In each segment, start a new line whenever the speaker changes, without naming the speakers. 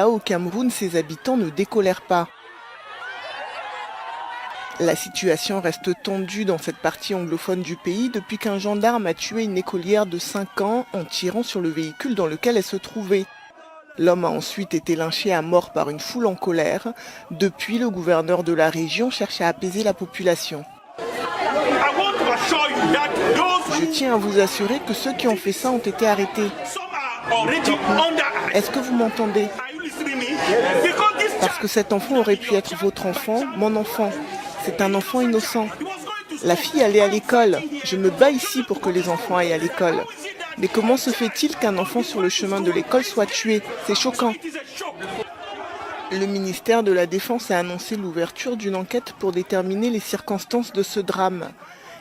Au Cameroun, ses habitants ne décolèrent pas. La situation reste tendue dans cette partie anglophone du pays depuis qu'un gendarme a tué une écolière de 5 ans en tirant sur le véhicule dans lequel elle se trouvait. L'homme a ensuite été lynché à mort par une foule en colère. Depuis, le gouverneur de la région cherche à apaiser la population. Je tiens à vous assurer que ceux qui ont fait ça ont été arrêtés. Est-ce que vous m'entendez? Parce que cet enfant aurait pu être votre enfant, mon enfant. C'est un enfant innocent. La fille allait à l'école. Je me bats ici pour que les enfants aillent à l'école. Mais comment se fait-il qu'un enfant sur le chemin de l'école soit tué? C'est choquant. Le ministère de la Défense a annoncé l'ouverture d'une enquête pour déterminer les circonstances de ce drame.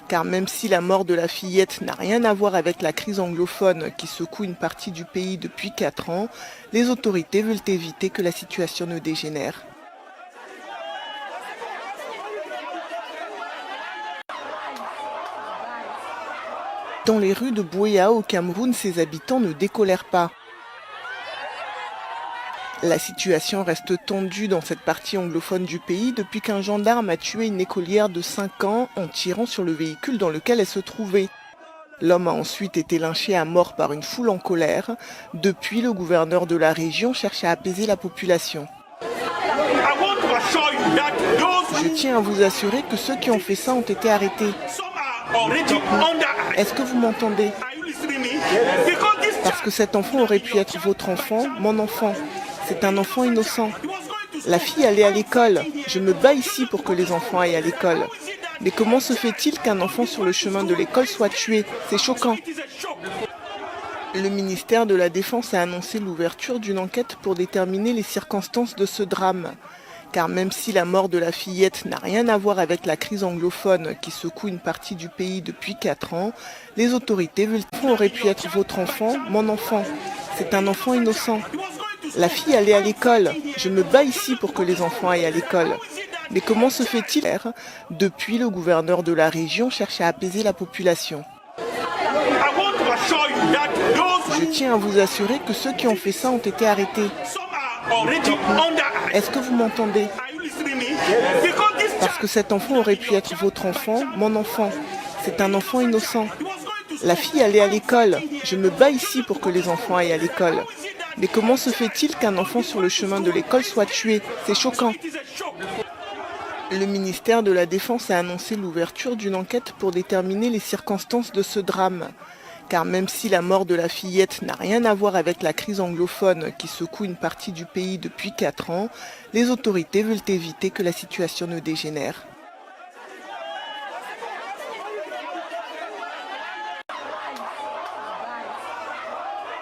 Car même si la mort de la fillette n'a rien à voir avec la crise anglophone qui secoue une partie du pays depuis 4 ans, les autorités veulent éviter que la situation ne dégénère. Dans les rues de Buea au Cameroun, ses habitants ne décolèrent pas. La situation reste tendue dans cette partie anglophone du pays depuis qu'un gendarme a tué une écolière de 5 ans en tirant sur le véhicule dans lequel elle se trouvait. L'homme a ensuite été lynché à mort par une foule en colère. Depuis, le gouverneur de la région cherche à apaiser la population. Je tiens à vous assurer que ceux qui ont fait ça ont été arrêtés. Est-ce que vous m'entendez? Parce que cet enfant aurait pu être votre enfant, mon enfant. C'est un enfant innocent. La fille allait à l'école. Je me bats ici pour que les enfants aillent à l'école. Mais comment se fait-il qu'un enfant sur le chemin de l'école soit tué? C'est choquant. Le ministère de la Défense a annoncé l'ouverture d'une enquête pour déterminer les circonstances de ce drame. Car même si la mort de la fillette n'a rien à voir avec la crise anglophone qui secoue une partie du pays depuis 4 ans, les autorités veulent que aurait pu être votre enfant, mon enfant. C'est un enfant innocent. La fille allait à l'école. Je me bats ici pour que les enfants aillent à l'école. Mais comment se fait-il? Depuis, le gouverneur de la région cherche à apaiser la population. Je tiens à vous assurer que ceux qui ont fait ça ont été arrêtés. Est-ce que vous m'entendez? Parce que cet enfant aurait pu être votre enfant, mon enfant. C'est un enfant innocent. La fille allait à l'école. Je me bats ici pour que les enfants aillent à l'école. Mais comment se fait-il qu'un enfant sur le chemin de l'école soit tué? C'est choquant. Le ministère de la Défense a annoncé l'ouverture d'une enquête pour déterminer les circonstances de ce drame. Car même si la mort de la fillette n'a rien à voir avec la crise anglophone qui secoue une partie du pays depuis 4 ans, les autorités veulent éviter que la situation ne dégénère.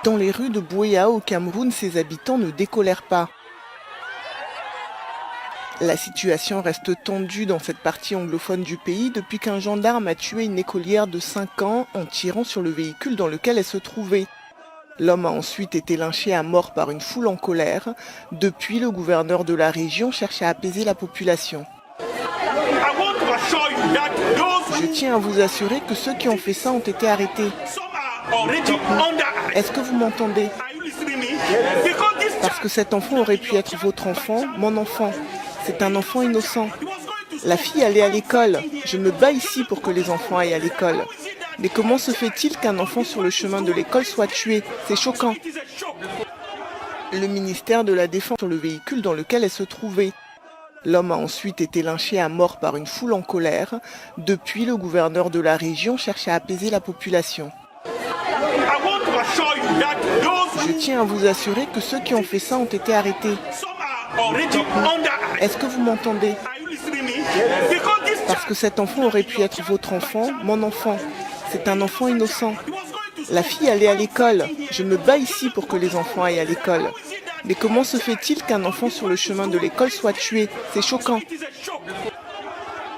Dans les rues de Buea au Cameroun, ses habitants ne décolèrent pas. La situation reste tendue dans cette partie anglophone du pays depuis qu'un gendarme a tué une écolière de 5 ans en tirant sur le véhicule dans lequel elle se trouvait. L'homme a ensuite été lynché à mort par une foule en colère. Depuis, le gouverneur de la région cherche à apaiser la population. Je tiens à vous assurer que ceux qui ont fait ça ont été arrêtés. Est-ce que vous m'entendez? Parce que cet enfant aurait pu être votre enfant, mon enfant. C'est un enfant innocent. La fille allait à l'école. Je me bats ici pour que les enfants aillent à l'école. Mais comment se fait-il qu'un enfant sur le chemin de l'école soit tué? C'est choquant. Le ministère de la Défense sur le véhicule dans lequel elle se trouvait. L'homme a ensuite été lynché à mort par une foule en colère. Depuis, le gouverneur de la région cherche à apaiser la population. Je tiens à vous assurer que ceux qui ont fait ça ont été arrêtés. Est-ce que vous m'entendez? Parce que cet enfant aurait pu être votre enfant, mon enfant. C'est un enfant innocent. La fille allait à l'école. Je me bats ici pour que les enfants aillent à l'école. Mais comment se fait-il qu'un enfant sur le chemin de l'école soit tué? C'est choquant.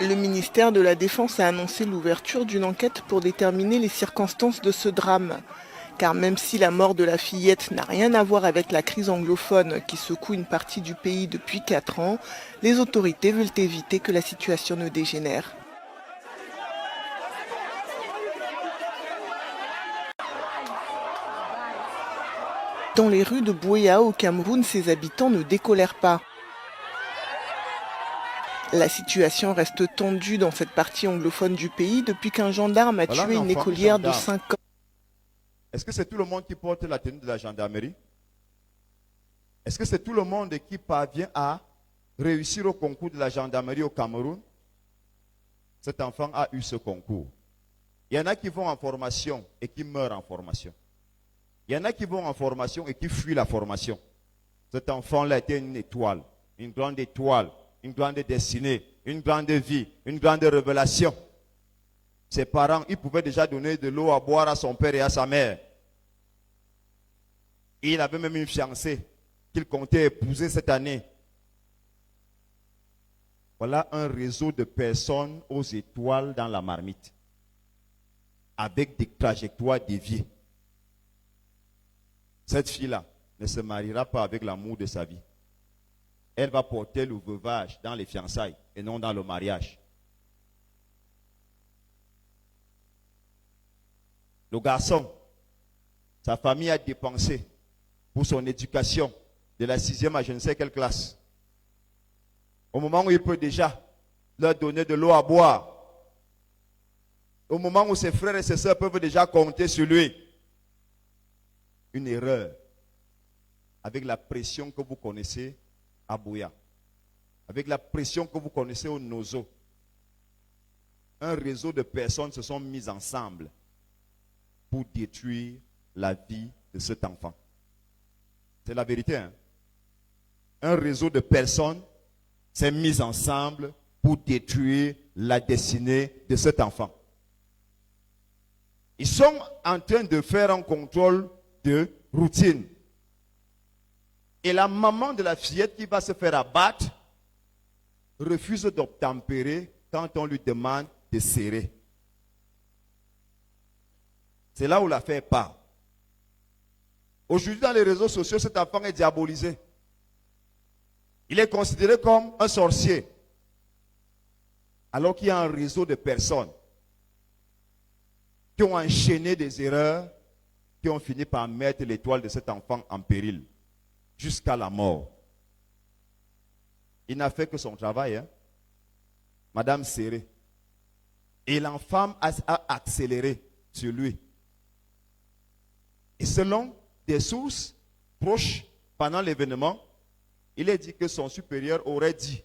Le ministère de la Défense a annoncé l'ouverture d'une enquête pour déterminer les circonstances de ce drame. Car même si la mort de la fillette n'a rien à voir avec la crise anglophone qui secoue une partie du pays depuis 4 ans, les autorités veulent éviter que la situation ne dégénère. Dans les rues de Buea au Cameroun, ses habitants ne décolèrent pas. La situation reste tendue dans cette partie anglophone du pays depuis qu'un gendarme a tué une écolière de 5 ans.
Est-ce que c'est tout le monde qui porte la tenue de la gendarmerie? Est-ce que c'est tout le monde qui parvient à réussir au concours de la gendarmerie au Cameroun? Cet enfant a eu ce concours. Il y en a qui vont en formation et qui meurent en formation. Il y en a qui vont en formation et qui fuient la formation. Cet enfant-là était une étoile, une grande étoile, une grande destinée, une grande vie, une grande révélation. Ses parents, ils pouvaient déjà donner de l'eau à boire à son père et à sa mère. Et il avait même une fiancée qu'il comptait épouser cette année. Voilà un réseau de personnes aux étoiles dans la marmite, avec des trajectoires déviées. Cette fille-là ne se mariera pas avec l'amour de sa vie. Elle va porter le veuvage dans les fiançailles et non dans le mariage. Le garçon, sa famille a dépensé pour son éducation de la 6e à je ne sais quelle classe. Au moment où il peut déjà leur donner de l'eau à boire, au moment où ses frères et ses sœurs peuvent déjà compter sur lui, une erreur avec la pression que vous connaissez à Buea, avec la pression que vous connaissez au Nozo. Un réseau de personnes se sont mises ensemble pour détruire la vie de cet enfant. C'est la vérité, hein? Un réseau de personnes s'est mis ensemble pour détruire la destinée de cet enfant. Ils sont en train de faire un contrôle de routine. Et la maman de la fillette qui va se faire abattre refuse d'obtempérer quand on lui demande de serrer. C'est là où l'affaire part. Aujourd'hui, dans les réseaux sociaux, cet enfant est diabolisé. Il est considéré comme un sorcier. Alors qu'il y a un réseau de personnes qui ont enchaîné des erreurs, qui ont fini par mettre l'étoile de cet enfant en péril, jusqu'à la mort. Il n'a fait que son travail, hein? Madame Serré. Et l'enfant a accéléré sur lui. Et selon des sources proches pendant l'événement, il est dit que son supérieur aurait dit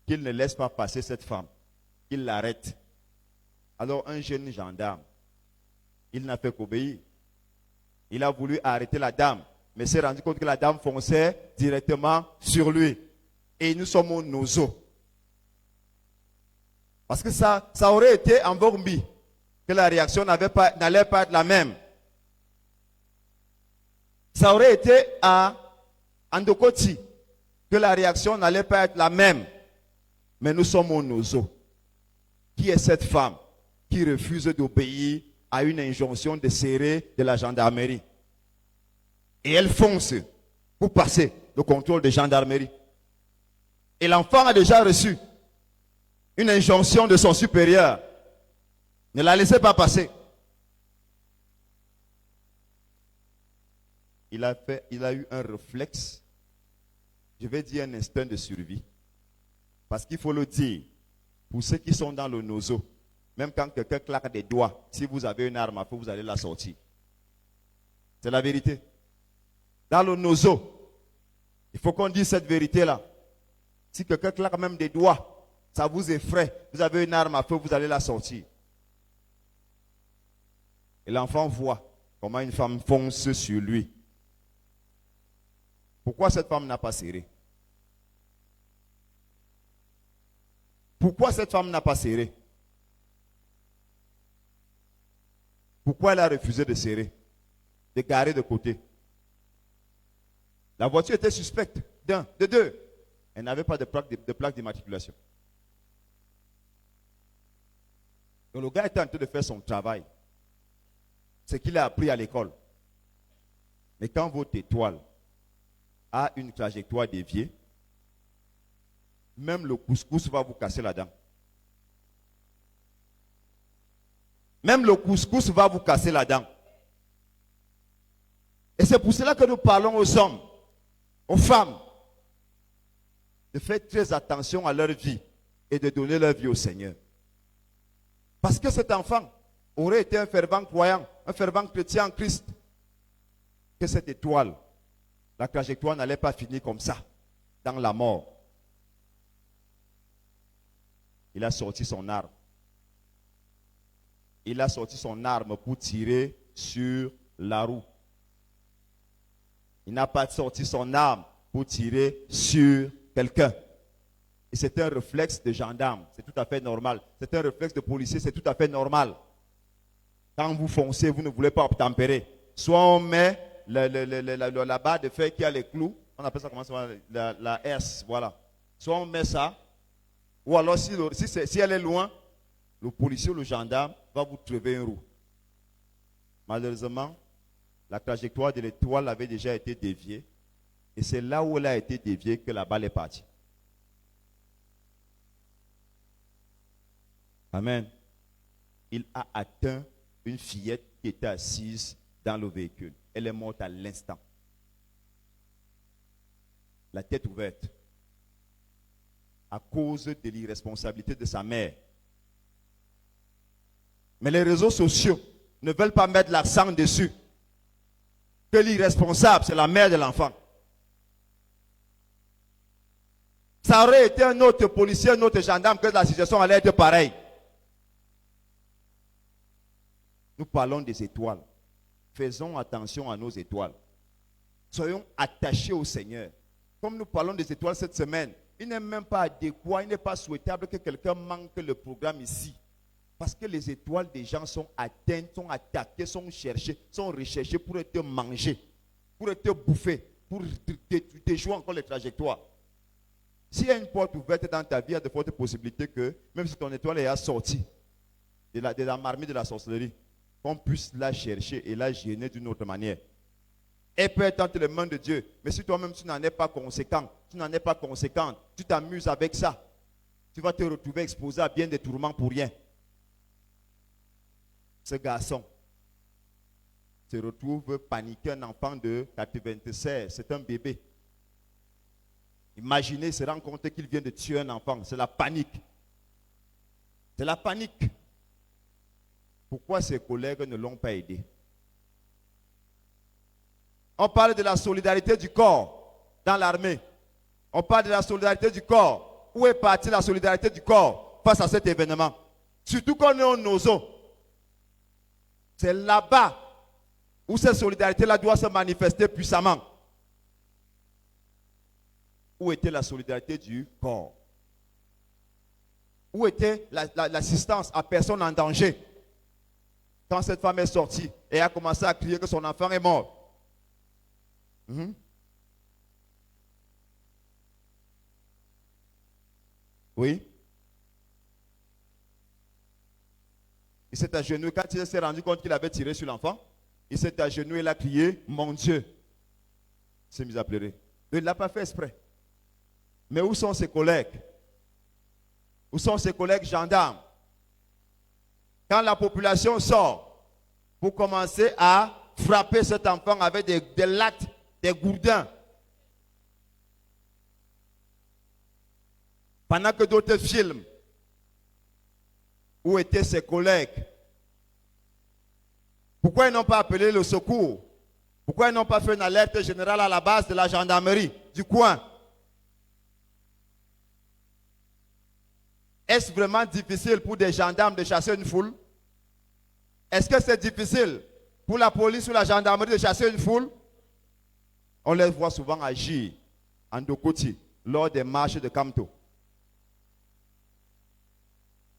qu'il ne laisse pas passer cette femme, qu'il l'arrête. Alors un jeune gendarme, il n'a fait qu'obéir. Il a voulu arrêter la dame, mais s'est rendu compte que la dame fonçait directement sur lui. Et nous sommes au Nozo. Parce que ça aurait été en Bormbi, que la réaction n'allait pas être la même. Ça aurait été à Andokoti, que la réaction n'allait pas être la même. Mais nous sommes au Nozo. Qui est cette femme qui refuse d'obéir à une injonction de serrer de la gendarmerie? Et elle fonce pour passer le contrôle de gendarmerie. Et l'enfant a déjà reçu une injonction de son supérieur. Ne la laissez pas passer. Il a eu un réflexe, je vais dire un instinct de survie. Parce qu'il faut le dire, pour ceux qui sont dans le Nozo, même quand quelqu'un claque des doigts, si vous avez une arme à feu, vous allez la sortir. C'est la vérité. Dans le Nozo, il faut qu'on dise cette vérité-là. Si quelqu'un claque même des doigts, ça vous effraie, vous avez une arme à feu, vous allez la sortir. Et l'enfant voit comment une femme fonce sur lui. Pourquoi cette femme n'a pas serré? Pourquoi cette femme n'a pas serré? Pourquoi elle a refusé de serrer, de garer de côté? La voiture était suspecte, d'un, de deux. Elle n'avait pas de plaque d'immatriculation. Donc le gars était en train de faire son travail. C'est qu'il a appris à l'école. Mais quand votre étoile a une trajectoire déviée, même le couscous va vous casser la dent. Même le couscous va vous casser la dent. Et c'est pour cela que nous parlons aux hommes, aux femmes, de faire très attention à leur vie et de donner leur vie au Seigneur. Parce que cet enfant aurait été un fervent croyant, un fervent chrétien en Christ, que cette étoile, la trajectoire n'allait pas finir comme ça, dans la mort. Il a sorti son arme. Il a sorti son arme pour tirer sur la roue. Il n'a pas sorti son arme pour tirer sur quelqu'un. Et c'est un réflexe de gendarme, c'est tout à fait normal. C'est un réflexe de policier, c'est tout à fait normal. Quand vous foncez, vous ne voulez pas obtempérer. Soit on met la barre de fer qui a les clous, on appelle ça comment ça, la S, voilà. Soit on met ça, ou alors si elle est loin, le policier ou le gendarme va vous trouver une roue. Malheureusement, la trajectoire de l'étoile avait déjà été déviée. Et c'est là où elle a été déviée que la balle est partie. Amen. Il a atteint une fillette qui était assise dans le véhicule. Elle est morte à l'instant. La tête ouverte. À cause de l'irresponsabilité de sa mère. Mais les réseaux sociaux ne veulent pas mettre l'accent dessus. Que l'irresponsable, c'est la mère de l'enfant. Ça aurait été un autre policier, un autre gendarme, que la situation allait être pareille. Nous parlons des étoiles. Faisons attention à nos étoiles. Soyons attachés au Seigneur. Comme nous parlons des étoiles cette semaine, il n'est même pas adéquat, il n'est pas souhaitable que quelqu'un manque le programme ici. Parce que les étoiles des gens sont atteintes, sont attaquées, sont cherchées, sont recherchées pour être mangées, pour être bouffées, pour déjouer encore les trajectoires. S'il y a une porte ouverte dans ta vie, il y a de fortes possibilités que, même si ton étoile est assortie de la marmite de la sorcellerie, qu'on puisse la chercher et la gêner d'une autre manière. Elle peut être entre les mains de Dieu, mais si toi-même tu n'en es pas conséquent, tu n'en es pas conséquente, tu t'amuses avec ça, tu vas te retrouver exposé à bien des tourments pour rien. Ce garçon se retrouve paniqué, un enfant de 96, c'est un bébé. Imaginez, se rend compte qu'il vient de tuer un enfant, c'est la panique. C'est la panique. Pourquoi ses collègues ne l'ont pas aidé? On parle de la solidarité du corps dans l'armée. On parle de la solidarité du corps. Où est partie la solidarité du corps face à cet événement? Surtout quand on est en Ozo. C'est là-bas où cette solidarité-là doit se manifester puissamment. Où était la solidarité du corps? Où était l'assistance à personne en danger? Quand cette femme est sortie et a commencé à crier que son enfant est mort. Oui. Il s'est agenouillé. Quand il s'est rendu compte qu'il avait tiré sur l'enfant, il s'est agenouillé et il a crié, mon Dieu. Il s'est mis à pleurer. Il ne l'a pas fait exprès. Mais où sont ses collègues? Où sont ses collègues gendarmes? Quand la population sort pour commencer à frapper cet enfant avec des lattes, des gourdins, pendant que d'autres filment, où étaient ses collègues? Pourquoi ils n'ont pas appelé le secours? Pourquoi ils n'ont pas fait une alerte générale à la base de la gendarmerie du coin? Est-ce vraiment difficile pour des gendarmes de chasser une foule? Est-ce que c'est difficile pour la police ou la gendarmerie de chasser une foule? On les voit souvent agir en Dokoti lors des marches de Kamto.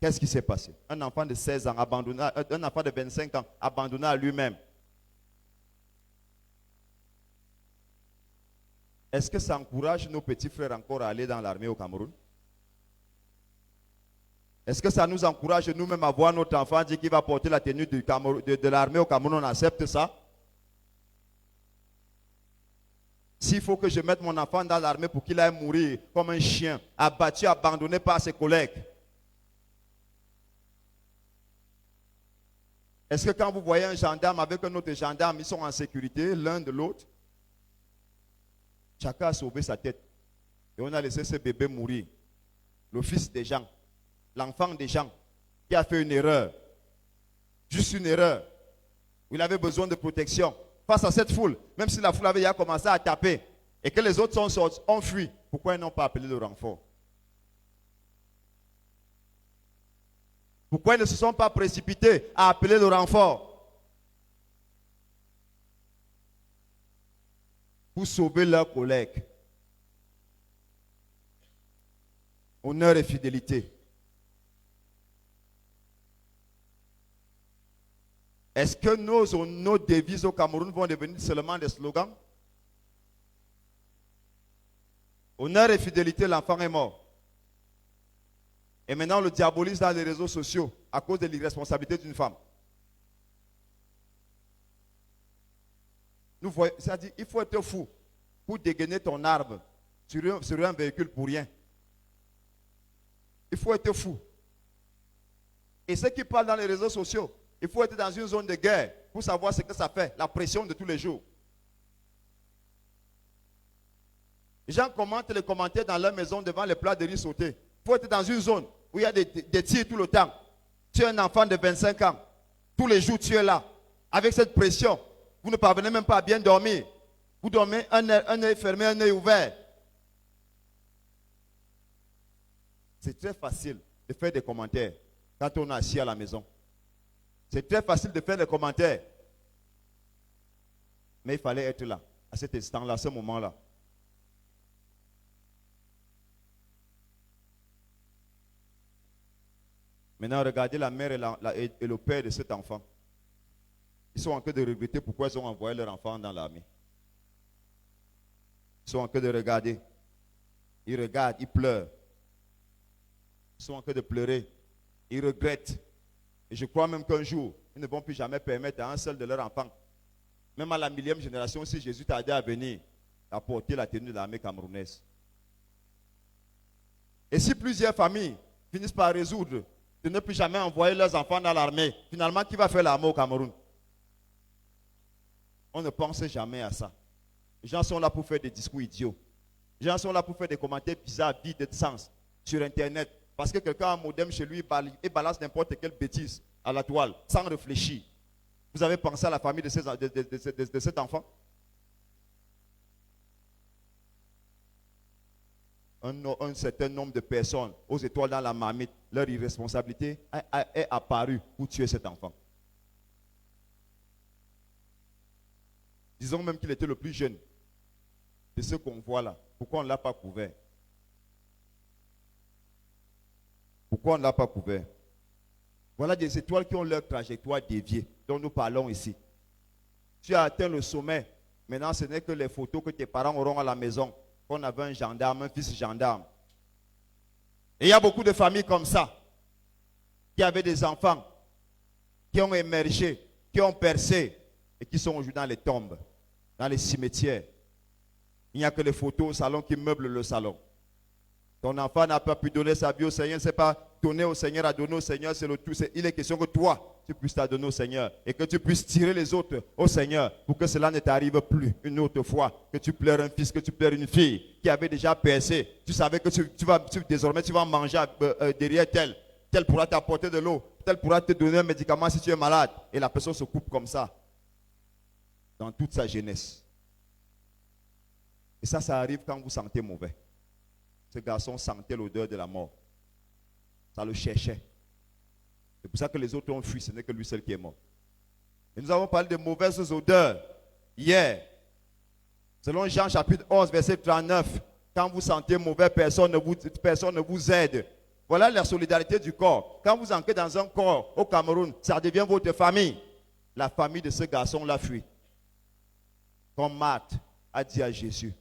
Qu'est-ce qui s'est passé? Un enfant de 16 ans abandonné, un enfant de 25 ans abandonné à lui-même. Est-ce que ça encourage nos petits frères encore à aller dans l'armée au Cameroun? Est-ce que ça nous encourage nous-mêmes à voir notre enfant dire qu'il va porter la tenue de l'armée au Cameroun? On accepte ça? S'il faut que je mette mon enfant dans l'armée pour qu'il aille mourir comme un chien, abattu, abandonné par ses collègues. Est-ce que quand vous voyez un gendarme avec un autre gendarme, ils sont en sécurité l'un de l'autre? Chacun a sauvé sa tête. Et on a laissé ce bébé mourir. Le fils des gens, l'enfant des gens, qui a fait une erreur. Juste une erreur. Où il avait besoin de protection. Face à cette foule, même si la foule avait déjà commencé à taper, et que les autres sont sortis, ont fui, pourquoi ils n'ont pas appelé le renfort? Pourquoi ils ne se sont pas précipités à appeler le renfort? Pour sauver leurs collègues. Honneur et fidélité. Est-ce que nos devises au Cameroun vont devenir seulement des slogans? Honneur et fidélité, l'enfant est mort. Et maintenant, on le diabolise dans les réseaux sociaux à cause de l'irresponsabilité d'une femme. C'est-à-dire, il faut être fou pour dégainer ton arbre sur un véhicule pour rien. Il faut être fou. Et ceux qui parlent dans les réseaux sociaux, il faut être dans une zone de guerre pour savoir ce que ça fait, la pression de tous les jours. Les gens commentent les commentaires dans leur maison devant les plats de riz sautés. Il faut être dans une zone où il y a des tirs tout le temps. Tu es un enfant de 25 ans. Tous les jours, tu es là. Avec cette pression, vous ne parvenez même pas à bien dormir. Vous dormez un œil fermé, un œil ouvert. C'est très facile de faire des commentaires quand on est assis à la maison. C'est très facile de faire des commentaires. Mais il fallait être là, à cet instant-là, à ce moment-là. Maintenant, regardez la mère et le père de cet enfant. Ils sont en train de regretter pourquoi ils ont envoyé leur enfant dans l'armée. Ils sont en train de regarder. Ils regardent, ils pleurent. Ils sont en train de pleurer. Ils regrettent. Et je crois même qu'un jour, ils ne vont plus jamais permettre à un seul de leurs enfants, même à la 1000e génération, si Jésus tardait à venir, à porter la tenue de l'armée camerounaise. Et si plusieurs familles finissent par résoudre de ne plus jamais envoyer leurs enfants dans l'armée, finalement, qui va faire l'armée au Cameroun? On ne pense jamais à ça. Les gens sont là pour faire des discours idiots. Les gens sont là pour faire des commentaires bizarres, vides de sens sur Internet. Parce que quelqu'un a un modem chez lui et balance n'importe quelle bêtise à la toile, sans réfléchir. Vous avez pensé à la famille de cet enfant? Un certain nombre de personnes aux étoiles dans la marmite, leur irresponsabilité est apparue pour tuer cet enfant. Disons même qu'il était le plus jeune de ceux qu'on voit là. Pourquoi on ne l'a pas couvert? Pourquoi on ne l'a pas couvert? Voilà des étoiles qui ont leur trajectoire déviée, dont nous parlons ici. Tu as atteint le sommet. Maintenant, ce n'est que les photos que tes parents auront à la maison. Qu'on avait un gendarme, un fils gendarme. Et il y a beaucoup de familles comme ça, qui avaient des enfants, qui ont émergé, qui ont percé, et qui sont aujourd'hui dans les tombes, dans les cimetières. Il n'y a que les photos au salon qui meublent le salon. Ton enfant n'a pas pu donner sa vie au Seigneur, c'est pas donner au Seigneur, à donner au Seigneur, c'est le tout. Il est question que toi, tu puisses t'adonner au Seigneur et que tu puisses tirer les autres au Seigneur pour que cela ne t'arrive plus une autre fois. Que tu pleures un fils, que tu pleures une fille qui avait déjà percé. Tu savais que désormais tu vas manger derrière tel. Tel pourra t'apporter de l'eau, tel pourra te donner un médicament si tu es malade. Et la personne se coupe comme ça dans toute sa jeunesse. Et ça arrive quand vous sentez mauvais. Ce garçon sentait l'odeur de la mort. Ça le cherchait. C'est pour ça que les autres ont fui, ce n'est que lui seul qui est mort. Et nous avons parlé de mauvaises odeurs hier. Selon Jean chapitre 11, verset 39, quand vous sentez mauvais, personne ne vous aide. Voilà la solidarité du corps. Quand vous entrez dans un corps au Cameroun, ça devient votre famille. La famille de ce garçon l'a fui. Comme Marthe a dit à Jésus,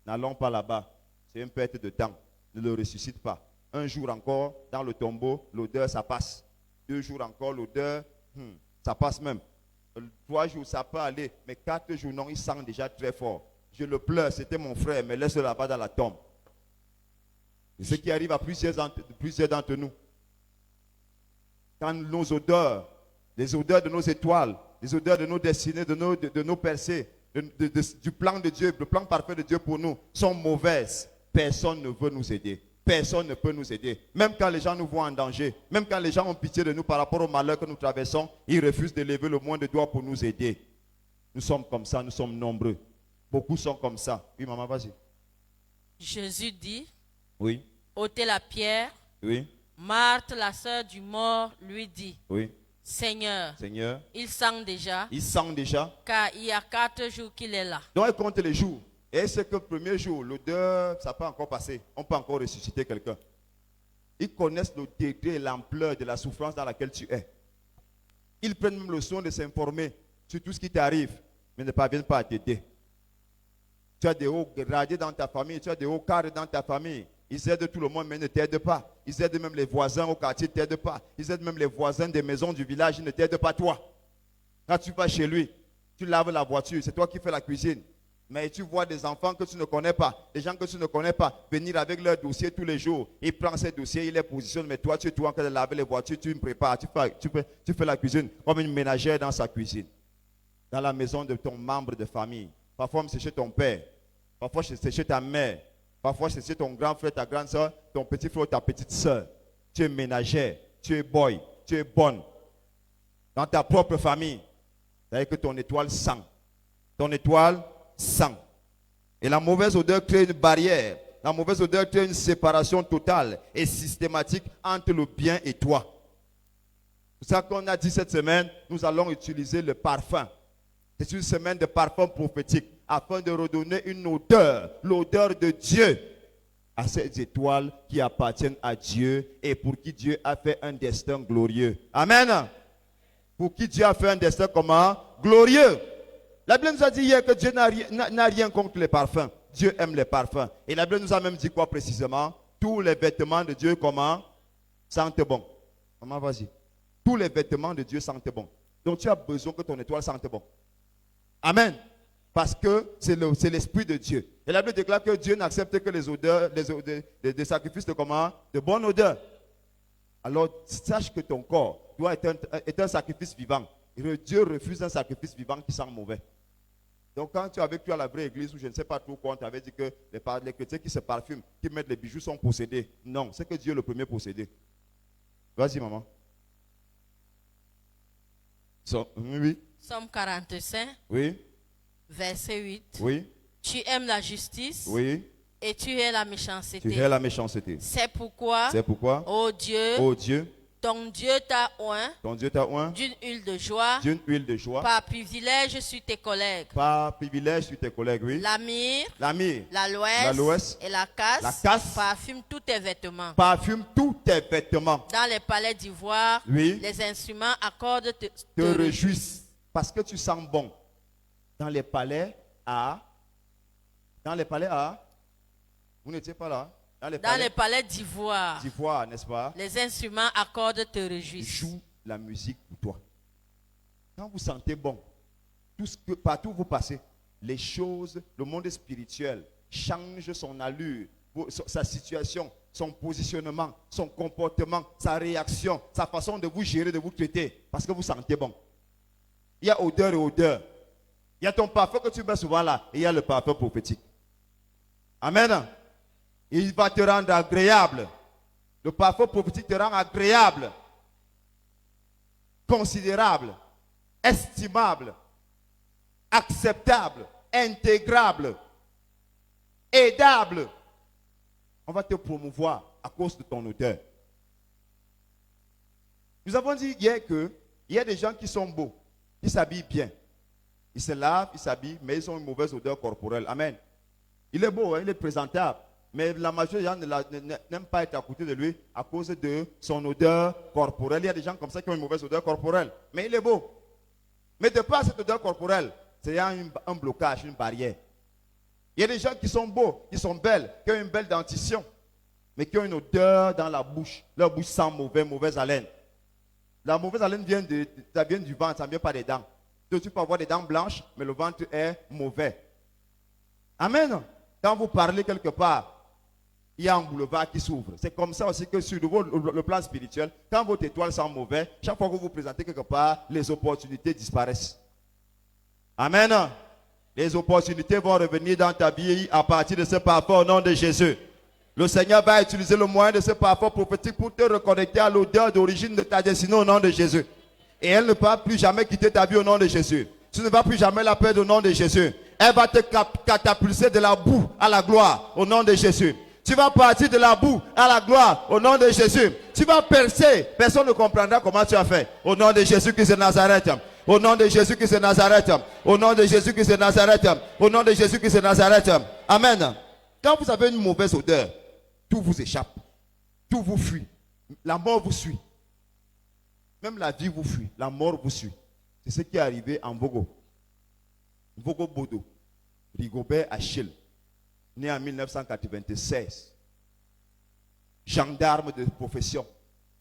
n'allons pas là-bas. C'est une perte de temps. Ne le ressuscite pas. Un jour encore, dans le tombeau, l'odeur, ça passe. 2 jours encore, l'odeur, ça passe même. 3 jours, ça peut aller. Mais 4 jours, non, il sent déjà très fort. Je le pleure, c'était mon frère, mais laisse-le là-bas dans la tombe. C'est ce qui arrive à plusieurs d'entre nous. Quand nos odeurs les odeurs de nos étoiles, les odeurs de nos destinées, de nos percées, du plan de Dieu, le plan parfait de Dieu pour nous, sont mauvaises. Personne ne veut nous aider. Personne ne peut nous aider. Même quand les gens nous voient en danger, même quand les gens ont pitié de nous par rapport au malheur que nous traversons, ils refusent de lever le moindre doigt pour nous aider. Nous sommes comme ça, nous sommes nombreux. Beaucoup sont comme ça. Oui, maman, vas-y.
Jésus dit,
Oui,
ôtez la pierre.
oui,
Marthe, la sœur du mort, lui dit,
oui.
Seigneur,
Seigneur,
il sent déjà,
il sent déjà.
car il y a 4 jours qu'il est là.
Donc, elle compte les jours. Et c'est que le premier jour, l'odeur, ça peut encore passer. On peut encore ressusciter quelqu'un. Ils connaissent le degré et l'ampleur de la souffrance dans laquelle tu es. Ils prennent même le soin de s'informer sur tout ce qui t'arrive, mais ne parviennent pas à t'aider. Tu as des hauts gradés dans ta famille, tu as des hauts cadres dans ta famille. Ils aident tout le monde, mais ils ne t'aident pas. Ils aident même les voisins au quartier, ils ne t'aident pas. Ils aident même les voisins des maisons du village, ils ne t'aident pas toi. Quand tu vas chez lui, tu laves la voiture, c'est toi qui fais la cuisine. Mais tu vois des enfants que tu ne connais pas, des gens que tu ne connais pas, venir avec leurs dossiers tous les jours. Ils prennent ces dossiers, ils les positionnent, mais toi, tu es toujours en train de laver les voitures, tu me prépares, tu fais la cuisine comme une ménagère dans sa cuisine. Dans la maison de ton membre de famille. Parfois, c'est chez ton père. Parfois, c'est chez ta mère. Parfois, c'est chez ton grand frère, ta grande soeur, ton petit frère, ta petite soeur. Tu es ménagère, tu es boy, tu es bonne. Dans ta propre famille, c'est-à-dire que ton étoile sent. Ton étoile sent. Et la mauvaise odeur crée une barrière. La mauvaise odeur crée une séparation totale et systématique entre le bien et toi. C'est ça qu'on a dit cette semaine, nous allons utiliser le parfum. C'est une semaine de parfum prophétique afin de redonner une odeur, l'odeur de Dieu à ces étoiles qui appartiennent à Dieu et pour qui Dieu a fait un destin glorieux. Amen. Pour qui Dieu a fait un destin comment? Glorieux. La Bible nous a dit hier que Dieu n'a rien contre les parfums. Dieu aime les parfums. Et la Bible nous a même dit quoi précisément? Tous les vêtements de Dieu comment? Sentent bon. Maman, vas-y. Tous les vêtements de Dieu sentent bon. Donc tu as besoin que ton étoile sente bon. Amen. Parce que c'est l'Esprit de Dieu. Et la Bible déclare que Dieu n'accepte que les odeurs, des sacrifices de comment? De bonne odeur. Alors sache que ton corps doit être un sacrifice vivant. Et Dieu refuse un sacrifice vivant qui sent mauvais. Donc quand tu avais cru à la vraie église, ou je ne sais pas trop quoi, on t'avait dit que les chrétiens qui se parfument, qui mettent les bijoux sont possédés. Non, c'est que Dieu est le premier possédé. Vas-y maman. Oui.
Somme 45,
Oui.
verset 8.
Oui.
Tu aimes la justice
Oui.
et tu hais la méchanceté.
Tu hais la méchanceté.
C'est pourquoi,
C'est pourquoi,
ô Dieu,
oh Dieu,
ton Dieu t'a oint
ton Dieu t'a oint
d'une huile de joie,
d'une huile de joie,
par privilège sur tes collègues.
par privilège sur tes collègues, oui.
La myrrhe,
La myrrhe,
l'aloès et la casse,
casse
parfument tous tes vêtements.
parfume tous tes vêtements.
Dans les palais d'ivoire,
Oui.
les instruments accordent te
Te réjouissent parce que tu sens bon. Dans les palais vous n'étiez pas là.
Dans les palais d'ivoire,
d'ivoire, n'est-ce pas?
les instruments accordent te réjouissent.
Joue la musique pour toi. Quand vous sentez bon, partout où vous passez, les choses, le monde spirituel change son allure, sa situation, son positionnement, son comportement, sa réaction, sa façon de vous gérer, de vous traiter, parce que vous sentez bon. Il y a odeur et odeur. Il y a ton parfum que tu mets souvent là, et il y a le parfum prophétique. Amen. Il va te rendre agréable. Le parfum prophétique te rend agréable, considérable, estimable, acceptable, intégrable, aidable. On va te promouvoir à cause de ton odeur. Nous avons dit hier qu'il y a des gens qui sont beaux, qui s'habillent bien. Ils se lavent, ils s'habillent, mais ils ont une mauvaise odeur corporelle. Amen. Il est beau, hein, il est présentable. Mais la majorité des gens n'aiment pas être à côté de lui à cause de son odeur corporelle. Il y a des gens comme ça qui ont une mauvaise odeur corporelle. Mais il est beau. Mais de par cette odeur corporelle, c'est un blocage, une barrière. Il y a des gens qui sont beaux, qui sont belles, qui ont une belle dentition, mais qui ont une odeur dans la bouche. Leur bouche sent mauvaise haleine. La mauvaise haleine ça vient du ventre, ça ne vient pas des dents. Donc tu peux avoir des dents blanches, mais le ventre est mauvais. Amen. Quand vous parlez quelque part, il y a un boulevard qui s'ouvre. C'est comme ça aussi que sur le plan spirituel, quand votre étoile sent mauvais, chaque fois que vous vous présentez quelque part, les opportunités disparaissent. Amen. Les opportunités vont revenir dans ta vie à partir de ce parfum au nom de Jésus. Le Seigneur va utiliser le moyen de ce parfum prophétique pour te reconnecter à l'odeur d'origine de ta destinée au nom de Jésus. Et elle ne va plus jamais quitter ta vie au nom de Jésus. Tu ne vas plus jamais la perdre au nom de Jésus. Elle va te catapulter de la boue à la gloire au nom de Jésus. Tu vas partir de la boue à la gloire au nom de Jésus. Tu vas percer. Personne ne comprendra comment tu as fait. Au nom de Jésus-Christ de Nazareth. Au nom de Jésus-Christ de Nazareth. Au nom de Jésus-Christ de Nazareth. Au nom de Jésus-Christ de Nazareth. Amen. Quand vous avez une mauvaise odeur, tout vous échappe. Tout vous fuit. La mort vous suit. Même la vie vous fuit. La mort vous suit. C'est ce qui est arrivé en Vogo. Vogo Bodo. Rigobert Achille. Né en 1996. Gendarme de profession.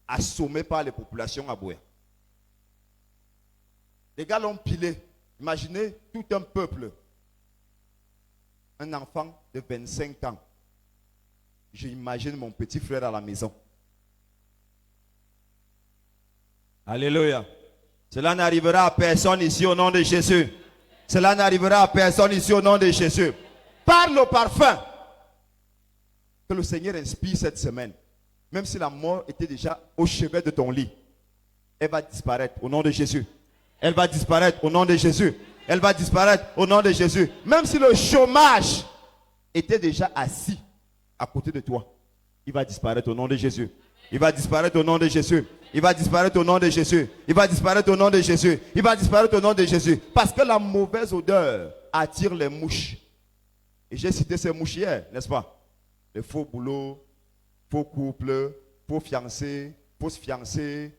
Assommé par les populations à Boya. Les gars l'ont pilé. Imaginez tout un peuple. Un enfant de 25 ans. J'imagine mon petit frère à la maison. Alléluia. Cela n'arrivera à personne ici au nom de Jésus. Cela n'arrivera à personne ici au nom de Jésus. Par le parfum que le Seigneur inspire cette semaine, même si la mort était déjà au chevet de ton lit, elle va disparaître au nom de Jésus. Elle va disparaître au nom de Jésus. Elle va disparaître au nom de Jésus. Même si le chômage était déjà assis à côté de toi, il va disparaître au nom de Jésus. Il va disparaître au nom de Jésus. Il va disparaître au nom de Jésus. Il va disparaître au nom de Jésus. Il va disparaître au nom de Jésus. Parce que la mauvaise odeur attire les mouches. Et j'ai cité ces mouches hier, n'est-ce pas? Les faux boulots, faux couples, faux fiancés, fausses fiancées,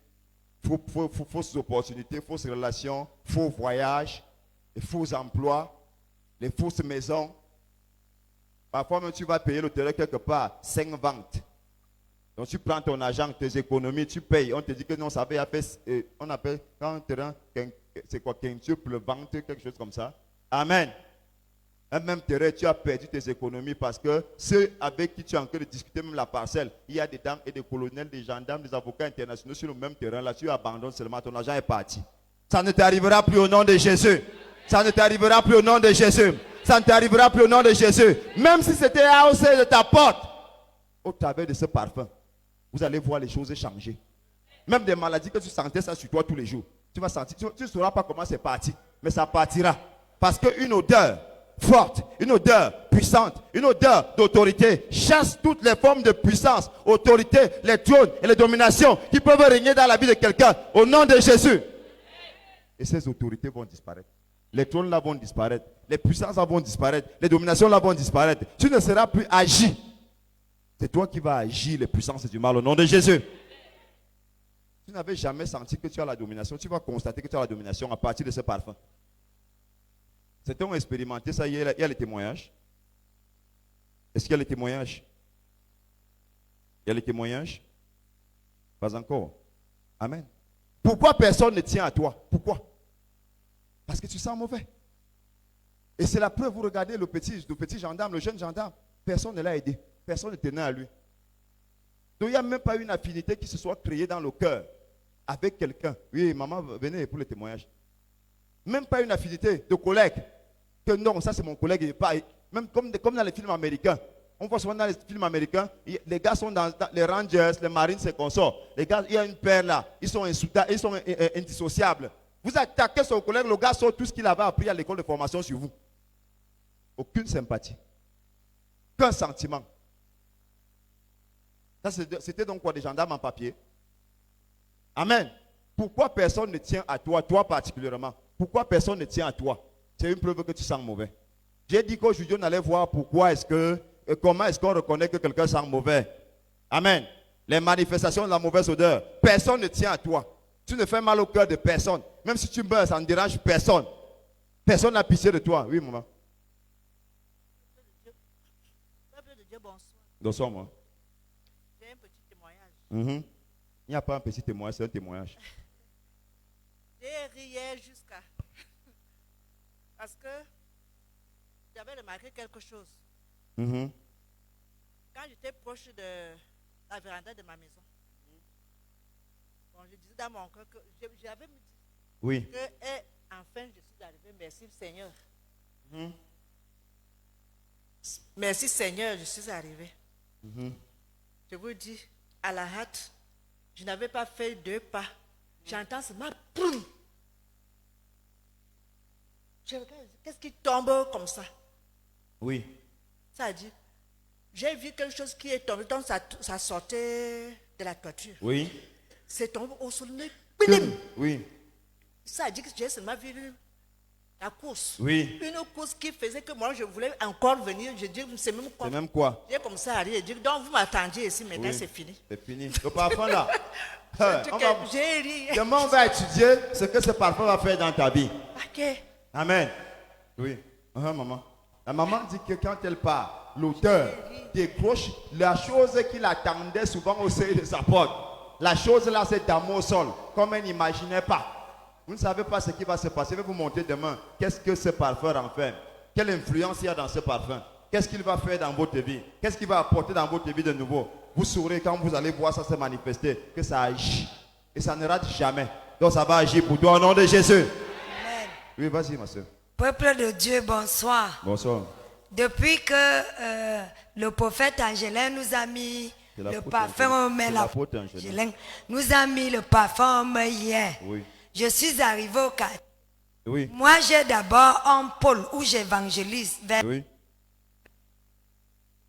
fausses opportunités, fausses relations, faux voyages, les faux emplois, les fausses maisons. Parfois même tu vas payer le terrain quelque part, 5 ventes. Donc tu prends ton argent, tes économies, tu payes. On te dit que non, ça va faire, on appelle quand un terrain, c'est quoi, quintuple vente, quelque chose comme ça. Amen. Un même terrain, tu as perdu tes économies parce que ceux avec qui tu es en train de discuter, même la parcelle, il y a des dames et des colonels, des gendarmes, des avocats internationaux sur le même terrain. Là, tu abandonnes seulement, ton argent est parti. Ça ne t'arrivera plus au nom de Jésus. Ça ne t'arrivera plus au nom de Jésus. Ça ne t'arrivera plus au nom de Jésus. Même si c'était à hausse de ta porte, au travers de ce parfum, vous allez voir les choses changer. Même des maladies que tu sentais ça sur toi tous les jours. Tu vas sentir, tu ne sauras pas comment c'est parti, mais ça partira. Parce qu'une odeur forte, une odeur puissante, une odeur d'autorité chasse toutes les formes de puissance, autorité, les trônes et les dominations qui peuvent régner dans la vie de quelqu'un au nom de Jésus. Et ces autorités vont disparaître. Les trônes là vont disparaître. Les puissances là vont disparaître. Les dominations là vont disparaître. Tu ne seras plus agi. C'est toi qui vas agir les puissances du mal au nom de Jésus. Tu n'avais jamais senti que tu as la domination. Tu vas constater que tu as la domination à partir de ce parfum. Certains ont expérimenté ça. Il y a les témoignages. Est-ce qu'il y a les témoignages? Il y a les témoignages? Pas encore. Amen. Pourquoi personne ne tient à toi? Pourquoi? Parce que tu sens mauvais. Et c'est la preuve, vous regardez le petit gendarme, le jeune gendarme. Personne ne l'a aidé. Personne ne tenait à lui. Donc il n'y a même pas une affinité qui se soit créée dans le cœur avec quelqu'un. Oui, maman, venez pour le témoignage. Même pas une affinité de collègue. Que non, ça c'est mon collègue. Même comme dans les films américains. On voit souvent dans les films américains, les gars sont dans les Rangers, les Marines, c'est consorts. Les gars, il y a une paire là. Ils sont insoudables, ils sont indissociables. Vous attaquez son collègue, le gars sort tout ce qu'il avait appris à l'école de formation sur vous. Aucune sympathie. Qu'un sentiment. C'était donc quoi, des gendarmes en papier? Amen. Pourquoi personne ne tient à toi, toi particulièrement? Pourquoi personne ne tient à toi? C'est une preuve que tu sens mauvais. J'ai dit qu'aujourd'hui on allait voir comment est-ce qu'on reconnaît que quelqu'un sent mauvais. Amen. Les manifestations de la mauvaise odeur. Personne ne tient à toi. Tu ne fais mal au cœur de personne. Même si tu meurs, ça ne dérange personne. Personne n'a pitié de toi. Oui, maman.
Peuple de Dieu, bonsoir.
Bonsoir, moi.
J'ai un petit témoignage.
Il n'y a pas un petit témoignage, c'est un témoignage.
J'ai ri hier jusqu'à... Parce que j'avais remarqué quelque chose. Quand j'étais proche de la véranda de ma maison, bon, je disais dans mon cœur que j'avais me dit
Oui.
que enfin je suis arrivé. Merci Seigneur.
Mhm.
Merci Seigneur, je suis arrivé.
Mhm.
Je vous dis, à la hâte, je n'avais pas fait 2 pas. J'entends seulement boum. Je regarde, qu'est-ce qui tombe comme ça?
Oui.
Ça a dit, j'ai vu quelque chose qui est tombé, donc ça sortait de la toiture.
Oui.
C'est tombé au sol.
Oui.
Ça a dit que j'ai seulement vu la course.
Oui.
Une course qui faisait que moi je voulais encore venir. Je dis, c'est même quoi?
C'est même quoi?
J'ai comme ça arrivé. Je dis, donc vous m'attendiez ici, maintenant
Oui.
c'est fini.
C'est fini. Le parfum là.
J'ai ri.
Demain, on va étudier ce que ce parfum va faire dans ta vie.
Ok.
Amen. Oui. Maman. La maman dit que quand elle part, l'auteur décroche la chose qu'il attendait souvent au seuil de sa porte. La chose là, c'est d'amour au sol, comme elle n'imaginait pas. Vous ne savez pas ce qui va se passer. Je vais vous montrer demain qu'est-ce que ce parfum renferme. Quelle influence il y a dans ce parfum. Qu'est-ce qu'il va faire dans votre vie. Qu'est-ce qu'il va apporter dans votre vie de nouveau. Vous saurez quand vous allez voir ça se manifester que ça agit. Et ça ne rate jamais. Donc ça va agir pour toi au nom de Jésus.
Amen.
Oui, vas-y ma soeur.
Peuple de Dieu, bonsoir.
Bonsoir.
Depuis que le prophète Angelin nous a mis
C'est
le
l'apôtre
parfum,
Angelin.
mais
C'est l'apôtre Angelin.
Angelin nous a mis le parfum hier.
Oui.
Je suis arrivé au quartier.
Oui.
Moi, j'ai d'abord un pôle où j'évangélise.
Oui.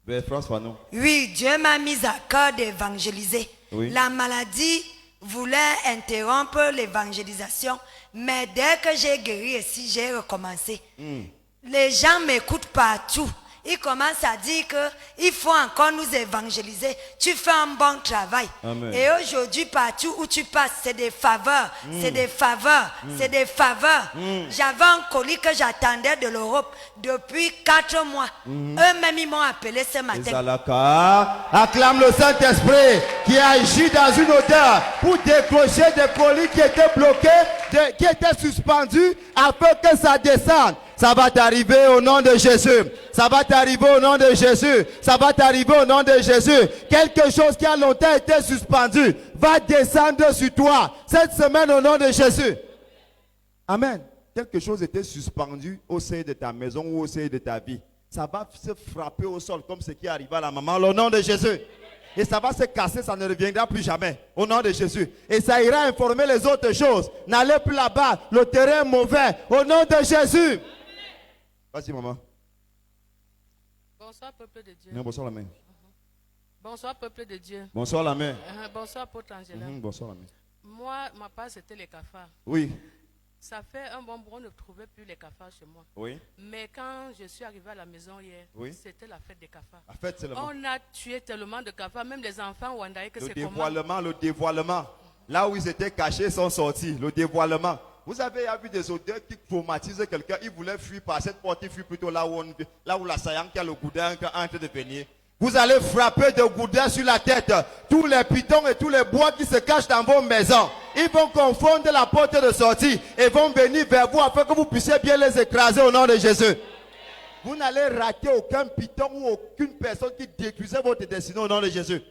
Vers France Fanon.
Oui, Dieu m'a mis à cœur d'évangéliser.
Oui.
La maladie voulait interrompre l'évangélisation, mais dès que j'ai guéri ici, j'ai recommencé. Les gens m'écoutent partout. Ils commencent à dire qu'il faut encore nous évangéliser. Tu fais un bon travail.
Amen.
Et aujourd'hui, partout où tu passes, c'est des faveurs. C'est des faveurs. C'est des faveurs. J'avais un colis que j'attendais de l'Europe depuis 4 mois. Eux-mêmes, ils m'ont appelé ce matin.
Zalaka, acclame le Saint-Esprit qui agit dans une odeur pour décrocher des colis qui étaient bloqués, qui étaient suspendus afin que ça descende. Ça va t'arriver au nom de Jésus. Ça va t'arriver au nom de Jésus. Ça va t'arriver au nom de Jésus. Quelque chose qui a longtemps été suspendu va descendre sur toi cette semaine au nom de Jésus. Amen. Quelque chose était suspendu au sein de ta maison ou au sein de ta vie. Ça va se frapper au sol comme ce qui arrive à la maman au nom de Jésus. Et ça va se casser, ça ne reviendra plus jamais au nom de Jésus. Et ça ira informer les autres choses. N'allez plus là-bas, le terrain est mauvais au nom de Jésus. Vas-y maman.
Bonsoir, peuple de Dieu.
Bonsoir la main.
Bonsoir, peuple de Dieu.
Bonsoir la main.
Bonsoir, apôtre Angela.
Bonsoir la main.
Moi, ma part, c'était les cafards.
Oui.
Ça fait un bon bout, on ne trouvait plus les cafards chez moi.
Oui.
Mais quand je suis arrivé à la maison hier,
Oui.
c'était la fête des cafards.
En fait, c'est le
On a tué tellement de cafards, même les enfants ouandaïs, que c'est
dévoilement, le dévoilement. Là où ils étaient cachés, ils sont sortis. Le dévoilement. Vous avez vu des odeurs qui traumatisent quelqu'un. Il voulait fuir par cette porte, il fuit plutôt là où l'assaillant qui a le goudin est en train de venir. Vous allez frapper de goudin sur la tête. Tous les pitons et tous les bois qui se cachent dans vos maisons. Ils vont confondre la porte de sortie et vont venir vers vous afin que vous puissiez bien les écraser au nom de Jésus. Vous n'allez rater aucun piton ou aucune personne qui détruisait votre destinée au nom de Jésus.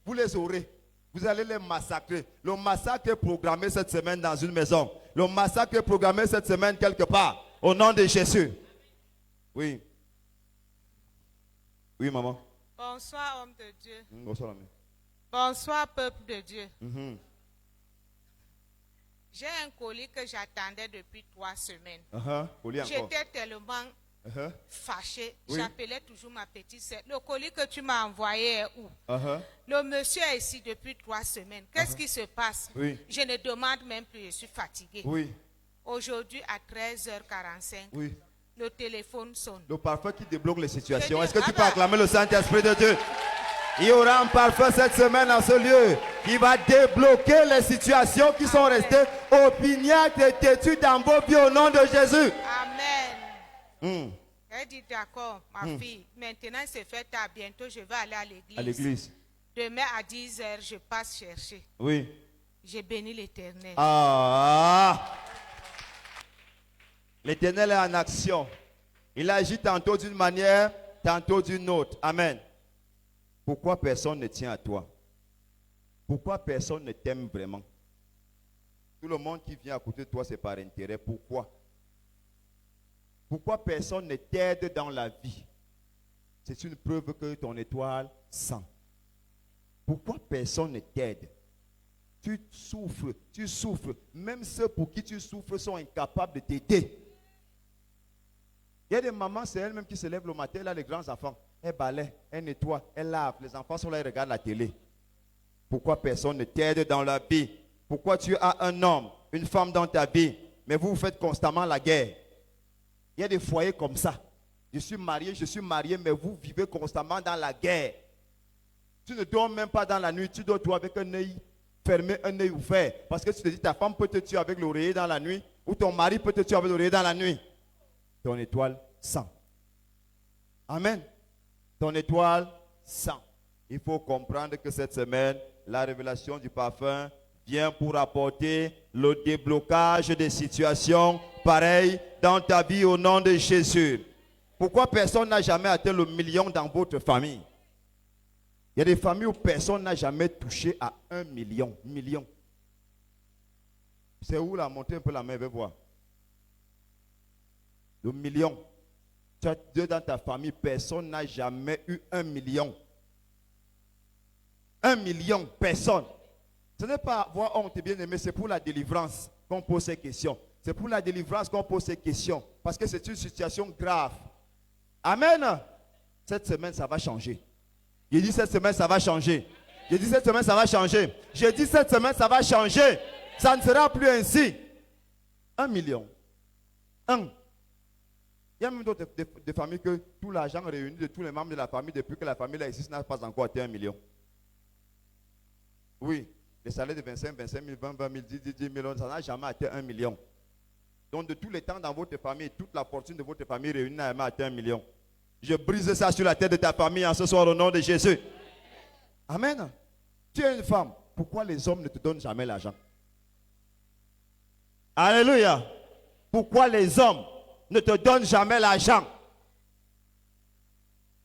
Vous les aurez. Vous allez les massacrer. Le massacre est programmé cette semaine dans une maison. Le massacre est programmé cette semaine quelque part. Au nom de Jésus. Oui. Oui, maman.
Bonsoir, homme de Dieu.
Bonsoir, maman.
Bonsoir, peuple de Dieu.
J'ai un colis que j'attendais depuis 3 semaines.
Colis encore.
J'étais tellement fâchée.
Oui.
J'appelais toujours ma petite sœur. Le colis que tu m'as envoyé est où? Le monsieur est ici depuis 3 semaines. Qu'est-ce qui se passe?
Oui.
Je ne demande même plus, je suis fatiguée.
Oui.
Aujourd'hui, à 13h45,
Oui.
le téléphone sonne.
Le parfum qui débloque les situations.
Je dis,
Est-ce que tu
ah
peux
bah.
acclamer le Saint-Esprit de Dieu? Il y aura un parfum cette semaine dans ce lieu qui va débloquer les situations qui sont restées opiniâtres et têtues dans vos vies au nom de Jésus.
Amen. Elle dit d'accord, ma fille. Maintenant, c'est fait tard. Bientôt, je vais aller à l'église.
À l'église.
Demain à 10h, je passe chercher.
Oui.
J'ai béni l'Éternel.
L'Éternel est en action. Il agit tantôt d'une manière, tantôt d'une autre. Amen. Pourquoi personne ne tient à toi? Pourquoi personne ne t'aime vraiment? Tout le monde qui vient à côté de toi, c'est par intérêt. Pourquoi? Pourquoi personne ne t'aide dans la vie? C'est une preuve que ton étoile sent. Pourquoi personne ne t'aide? Tu souffres. Même ceux pour qui tu souffres sont incapables de t'aider. Il y a des mamans, c'est elles-mêmes qui se lèvent le matin, là, les grands enfants. Elles balaient, elles nettoient, elles lavent. Les enfants sont là, ils regardent la télé. Pourquoi personne ne t'aide dans la vie? Pourquoi tu as un homme, une femme dans ta vie, mais vous faites constamment la guerre? Il y a des foyers comme ça. Je suis marié, mais vous vivez constamment dans la guerre. Tu ne dors même pas dans la nuit, tu dors toi avec un œil fermé, un œil ouvert. Parce que tu te dis, ta femme peut te tuer avec l'oreiller dans la nuit, ou ton mari peut te tuer avec l'oreiller dans la nuit. Ton étoile sent. Amen. Ton étoile sent. Il faut comprendre que cette semaine, la révélation du parfum vient pour apporter le déblocage des situations pareilles dans ta vie au nom de Jésus. Pourquoi personne n'a jamais atteint le million dans votre famille? Il y a des familles où personne n'a jamais touché à 1 million. C'est où la montée un peu la main, vais voir. Le million. Tu as deux dans ta famille, personne n'a jamais eu 1 million. 1 million, personne. Ce n'est pas avoir honte, bien aimé, c'est pour la délivrance qu'on pose ces questions. C'est pour la délivrance qu'on pose ces questions. Parce que c'est une situation grave. Amen. Cette semaine, ça va changer. Je dis cette semaine, ça va changer. Je dis cette semaine, ça va changer. Je dis cette semaine, ça va changer. Ça ne sera plus ainsi. 1 million. 1. Il y a même d'autres des familles que tout l'argent réuni de tous les membres de la famille, depuis que la famille existe, n'a pas encore atteint 1 million. Oui, les salaires de 25 000, 20 000, 10 000, ça n'a jamais atteint 1 million. Donc de tous les temps dans votre famille, toute la fortune de votre famille réunie n'a jamais atteint 1 million. Je brise ça sur la tête de ta famille en ce soir au nom de Jésus. Amen. Tu es une femme. Pourquoi les hommes ne te donnent jamais l'argent? Alléluia. Pourquoi les hommes ne te donnent jamais l'argent?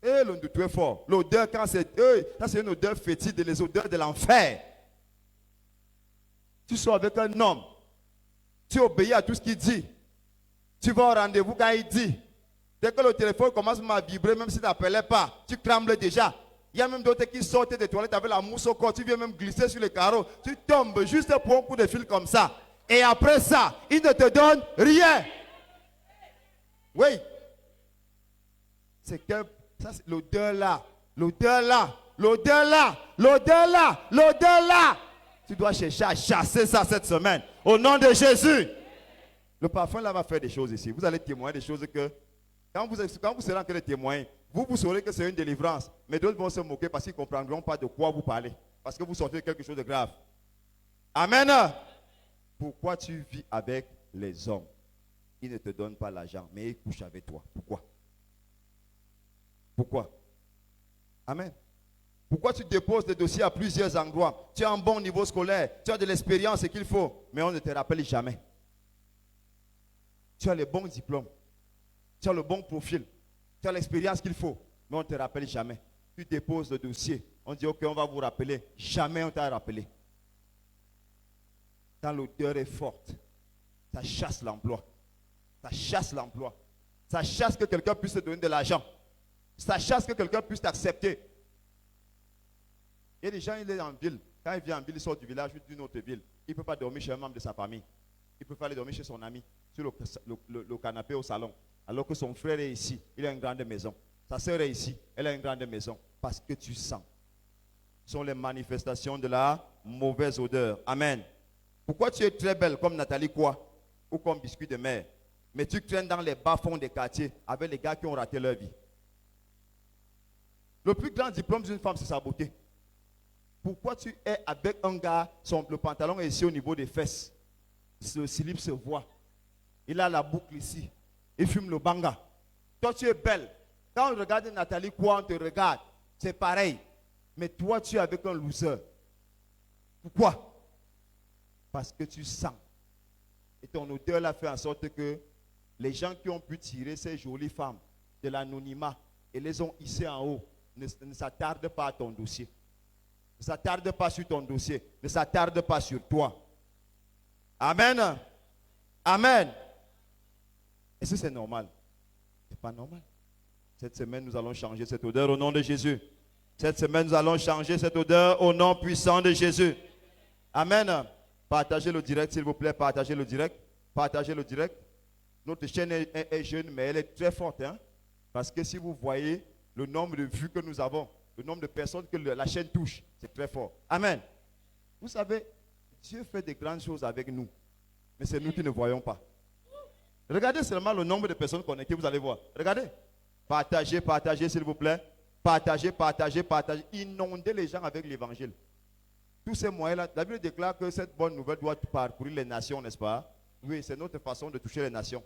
Et l'odeur, tu es fort. L'odeur, quand c'est une odeur fétide, les odeurs de l'enfer. Tu sors avec un homme. Tu obéis à tout ce qu'il dit. Tu vas au rendez-vous quand il dit. Dès que le téléphone commence à vibrer, même si tu n'appelais pas, tu trembles déjà. Il y a même d'autres qui sortent des toilettes avec la mousse au corps. Tu viens même glisser sur les carreaux. Tu tombes juste pour un coup de fil comme ça. Et après ça, il ne te donne rien. Oui. C'est que ça, c'est l'odeur là. L'odeur là. L'odeur là. L'odeur là. L'odeur là. Tu dois chercher à chasser ça cette semaine. Au nom de Jésus. Le parfum là va faire des choses ici. Vous allez témoigner des choses que quand vous serez en train de témoigner, vous saurez que c'est une délivrance. Mais d'autres vont se moquer parce qu'ils ne comprendront pas de quoi vous parlez. Parce que vous sortez de quelque chose de grave. Amen. Pourquoi tu vis avec les hommes? Ils ne te donnent pas l'argent, mais ils couchent avec toi. Pourquoi? Pourquoi? Amen. Pourquoi tu déposes des dossiers à plusieurs endroits? Tu as un bon niveau scolaire, tu as de l'expérience qu'il faut, mais on ne te rappelle jamais. Tu as les bons diplômes, tu as le bon profil, tu as l'expérience qu'il faut, mais on ne te rappelle jamais. Tu déposes le dossier, on dit ok, on va vous rappeler. Jamais on t'a rappelé. Quand l'odeur est forte, ça chasse l'emploi. Ça chasse l'emploi. Ça chasse que quelqu'un puisse te donner de l'argent. Ça chasse que quelqu'un puisse t'accepter. Il y a des gens, il est en ville. Quand il vient en ville, il sort du village ou d'une autre ville. Il ne peut pas dormir chez un membre de sa famille. Il peut pas aller dormir chez son ami, sur le canapé au salon. Alors que son frère est ici, il a une grande maison. Sa soeur est ici, elle a une grande maison. Parce que tu sens. Ce sont les manifestations de la mauvaise odeur. Amen. Pourquoi tu es très belle comme Nathalie Quoi ou comme Biscuit de mer, mais tu traînes dans les bas-fonds des quartiers avec les gars qui ont raté leur vie? Le plus grand diplôme d'une femme, c'est sa beauté. Pourquoi tu es avec un gars, le pantalon est ici au niveau des fesses, le slip se voit, il a la boucle ici, il fume le banga. Toi, tu es belle. Quand on regarde Nathalie Quoi, on te regarde, c'est pareil. Mais toi, tu es avec un loser. Pourquoi? Parce que tu sens. Et ton odeur l'a fait en sorte que les gens qui ont pu tirer ces jolies femmes de l'anonymat et les ont hissées en haut, ne s'attarde pas à ton dossier. Ne s'attarde pas sur ton dossier. Ne s'attarde pas sur toi. Amen. Amen. Est-ce que c'est normal? Ce n'est pas normal. Cette semaine, nous allons changer cette odeur au nom de Jésus. Cette semaine, nous allons changer cette odeur au nom puissant de Jésus. Amen. Partagez le direct, s'il vous plaît. Partagez le direct. Partagez le direct. Notre chaîne est jeune, mais elle est très forte. Hein? Parce que si vous voyez le nombre de vues que nous avons, le nombre de personnes que la chaîne touche, c'est très fort. Amen. Vous savez, Dieu fait de grandes choses avec nous. Mais c'est nous qui ne voyons pas. Regardez seulement le nombre de personnes connectées, vous allez voir. Regardez. Partagez, partagez, s'il vous plaît. Partagez, partagez, partagez. Inondez les gens avec l'évangile. Tous ces moyens-là, la Bible déclare que cette bonne nouvelle doit parcourir les nations, n'est-ce pas? Oui, c'est notre façon de toucher les nations.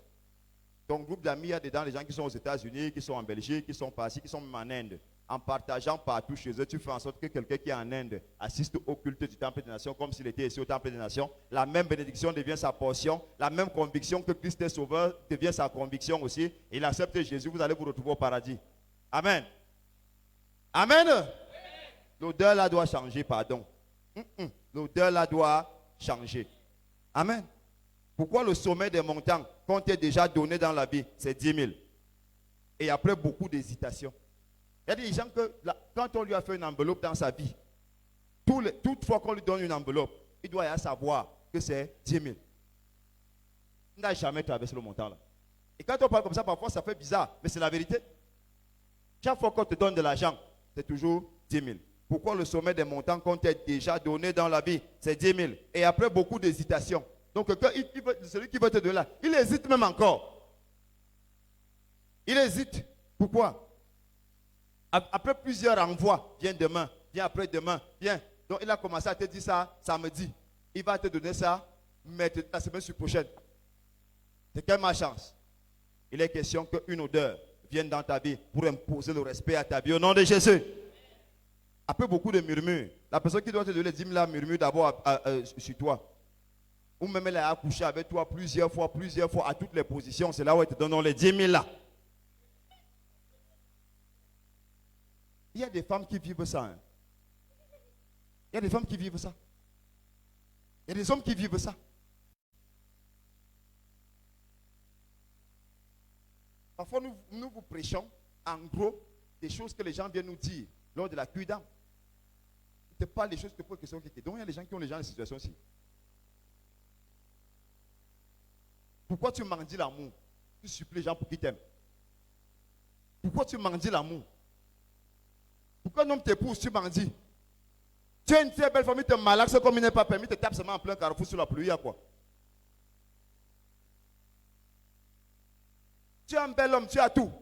Ton groupe d'amis, il y a dedans les gens qui sont aux États-Unis, qui sont en Belgique, qui sont par-ci, qui sont même en Inde. En partageant partout chez eux, tu fais en sorte que quelqu'un qui est en Inde assiste au culte du Temple des Nations comme s'il était ici au Temple des Nations. La même bénédiction devient sa portion. La même conviction que Christ est sauveur devient sa conviction aussi. Il accepte Jésus, vous allez vous retrouver au paradis. Amen. Amen. L'odeur là doit changer, pardon. L'odeur là doit changer. Amen. Pourquoi le sommet des montagnes, qu'on t'ait déjà donné dans la vie, c'est 10 000. Et après beaucoup d'hésitation. Il y a des gens que, quand on lui a fait une enveloppe dans sa vie, toute fois qu'on lui donne une enveloppe, il doit savoir que c'est 10 000. Il n'a jamais traversé le montant là. Et quand on parle comme ça, parfois ça fait bizarre, mais c'est la vérité. Chaque fois qu'on te donne de l'argent, c'est toujours 10 000. Pourquoi le sommet des montants qu'on t'a déjà donné dans la vie, c'est 10 000. Et après beaucoup d'hésitation. Donc celui qui veut te donner là, il hésite même encore. Il hésite. Pourquoi? Après plusieurs renvois, viens demain, viens après-demain, viens. Donc il a commencé à te dire ça samedi. Il va te donner ça la semaine prochaine. C'est quelle malchance? Il est question qu'une odeur vienne dans ta vie pour imposer le respect à ta vie au nom de Jésus. Après beaucoup de murmures, la personne qui doit te donner les 10 000 là murmure d'abord sur toi. Ou même elle a accouché avec toi plusieurs fois, à toutes les positions. C'est là où elle te donne les 10 000 là. Il y a des femmes qui vivent ça. Hein. Il y a des femmes qui vivent ça. Il y a des hommes qui vivent ça. Parfois, nous vous prêchons, en gros, des choses que les gens viennent nous dire lors de la cuite d'âme. Ce n'est pas des choses que pour question qui. Donc, il y a des gens qui ont les gens de situation aussi. Pourquoi tu m'en dis l'amour? Tu supplies les gens pour qu'ils t'aiment. Pourquoi tu m'en dis l'amour? Pourquoi un homme t'épouse, tu m'en dis? Tu as une très belle famille, tu es malaxe comme il n'est pas permis, tu te tapes seulement en plein carrefour sur la pluie, il y a quoi? Tu es un bel homme, tu as tout.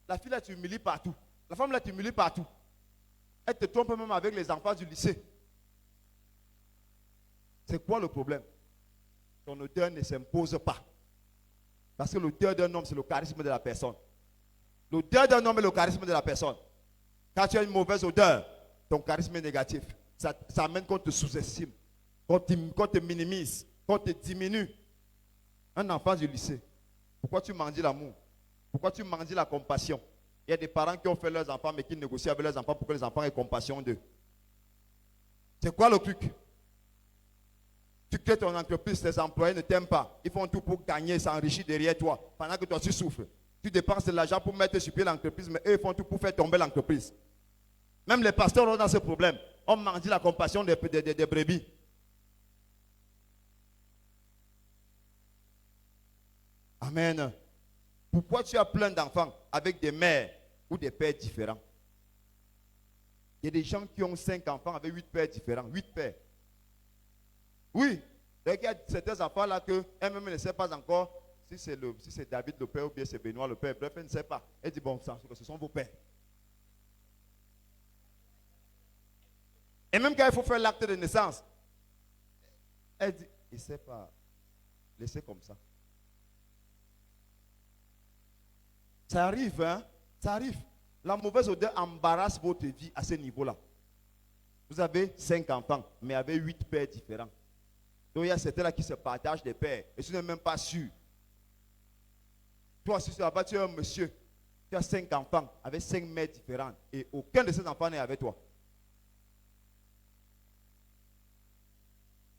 La fille là, tu humilies partout. La femme là, tu humilies partout. Elle te trompe même avec les enfants du lycée. C'est quoi le problème? Ton odeur ne s'impose pas. Parce que l'odeur d'un homme, c'est le charisme de la personne. L'odeur d'un homme est le charisme de la personne. Quand tu as une mauvaise odeur, ton charisme est négatif. Ça amène qu'on te sous-estime, qu'on te minimise, qu'on te diminue. Un enfant du lycée, pourquoi tu m'en dis l'amour? Pourquoi tu m'en dis la compassion? Il y a des parents qui ont fait leurs enfants, mais qui négocient avec leurs enfants pour que les enfants aient compassion d'eux. C'est quoi le truc? Tu crées ton entreprise, tes employés ne t'aiment pas. Ils font tout pour gagner, s'enrichir derrière toi, pendant que toi tu souffres. Tu dépenses de l'argent pour mettre sur pied l'entreprise, mais eux ils font tout pour faire tomber l'entreprise. Même les pasteurs ont dans ce problème. On m'en dit la compassion des brebis. Amen. Pourquoi tu as plein d'enfants avec des mères ou des pères différents? Il y a des gens qui ont 5 enfants avec 8 pères différents. 8 pères. Oui. Il y a certains enfants là que elle-même ne sait pas encore si c'est David le père ou bien c'est Benoît le père. Bref, elle ne sait pas. Elle dit bon, ce sont vos pères. Et même quand il faut faire l'acte de naissance, elle dit, il ne sait pas. Laissez comme ça. Ça arrive, hein? Ça arrive. La mauvaise odeur embarrasse votre vie à ce niveau-là. Vous avez 5 enfants, mais avec 8 pères différents. Donc il y a certains là qui se partagent des pères. Et tu n'es même pas sûr. Toi, si tu es un monsieur, Tu as 5 enfants avec 5 mères différentes et aucun de ces enfants n'est avec toi.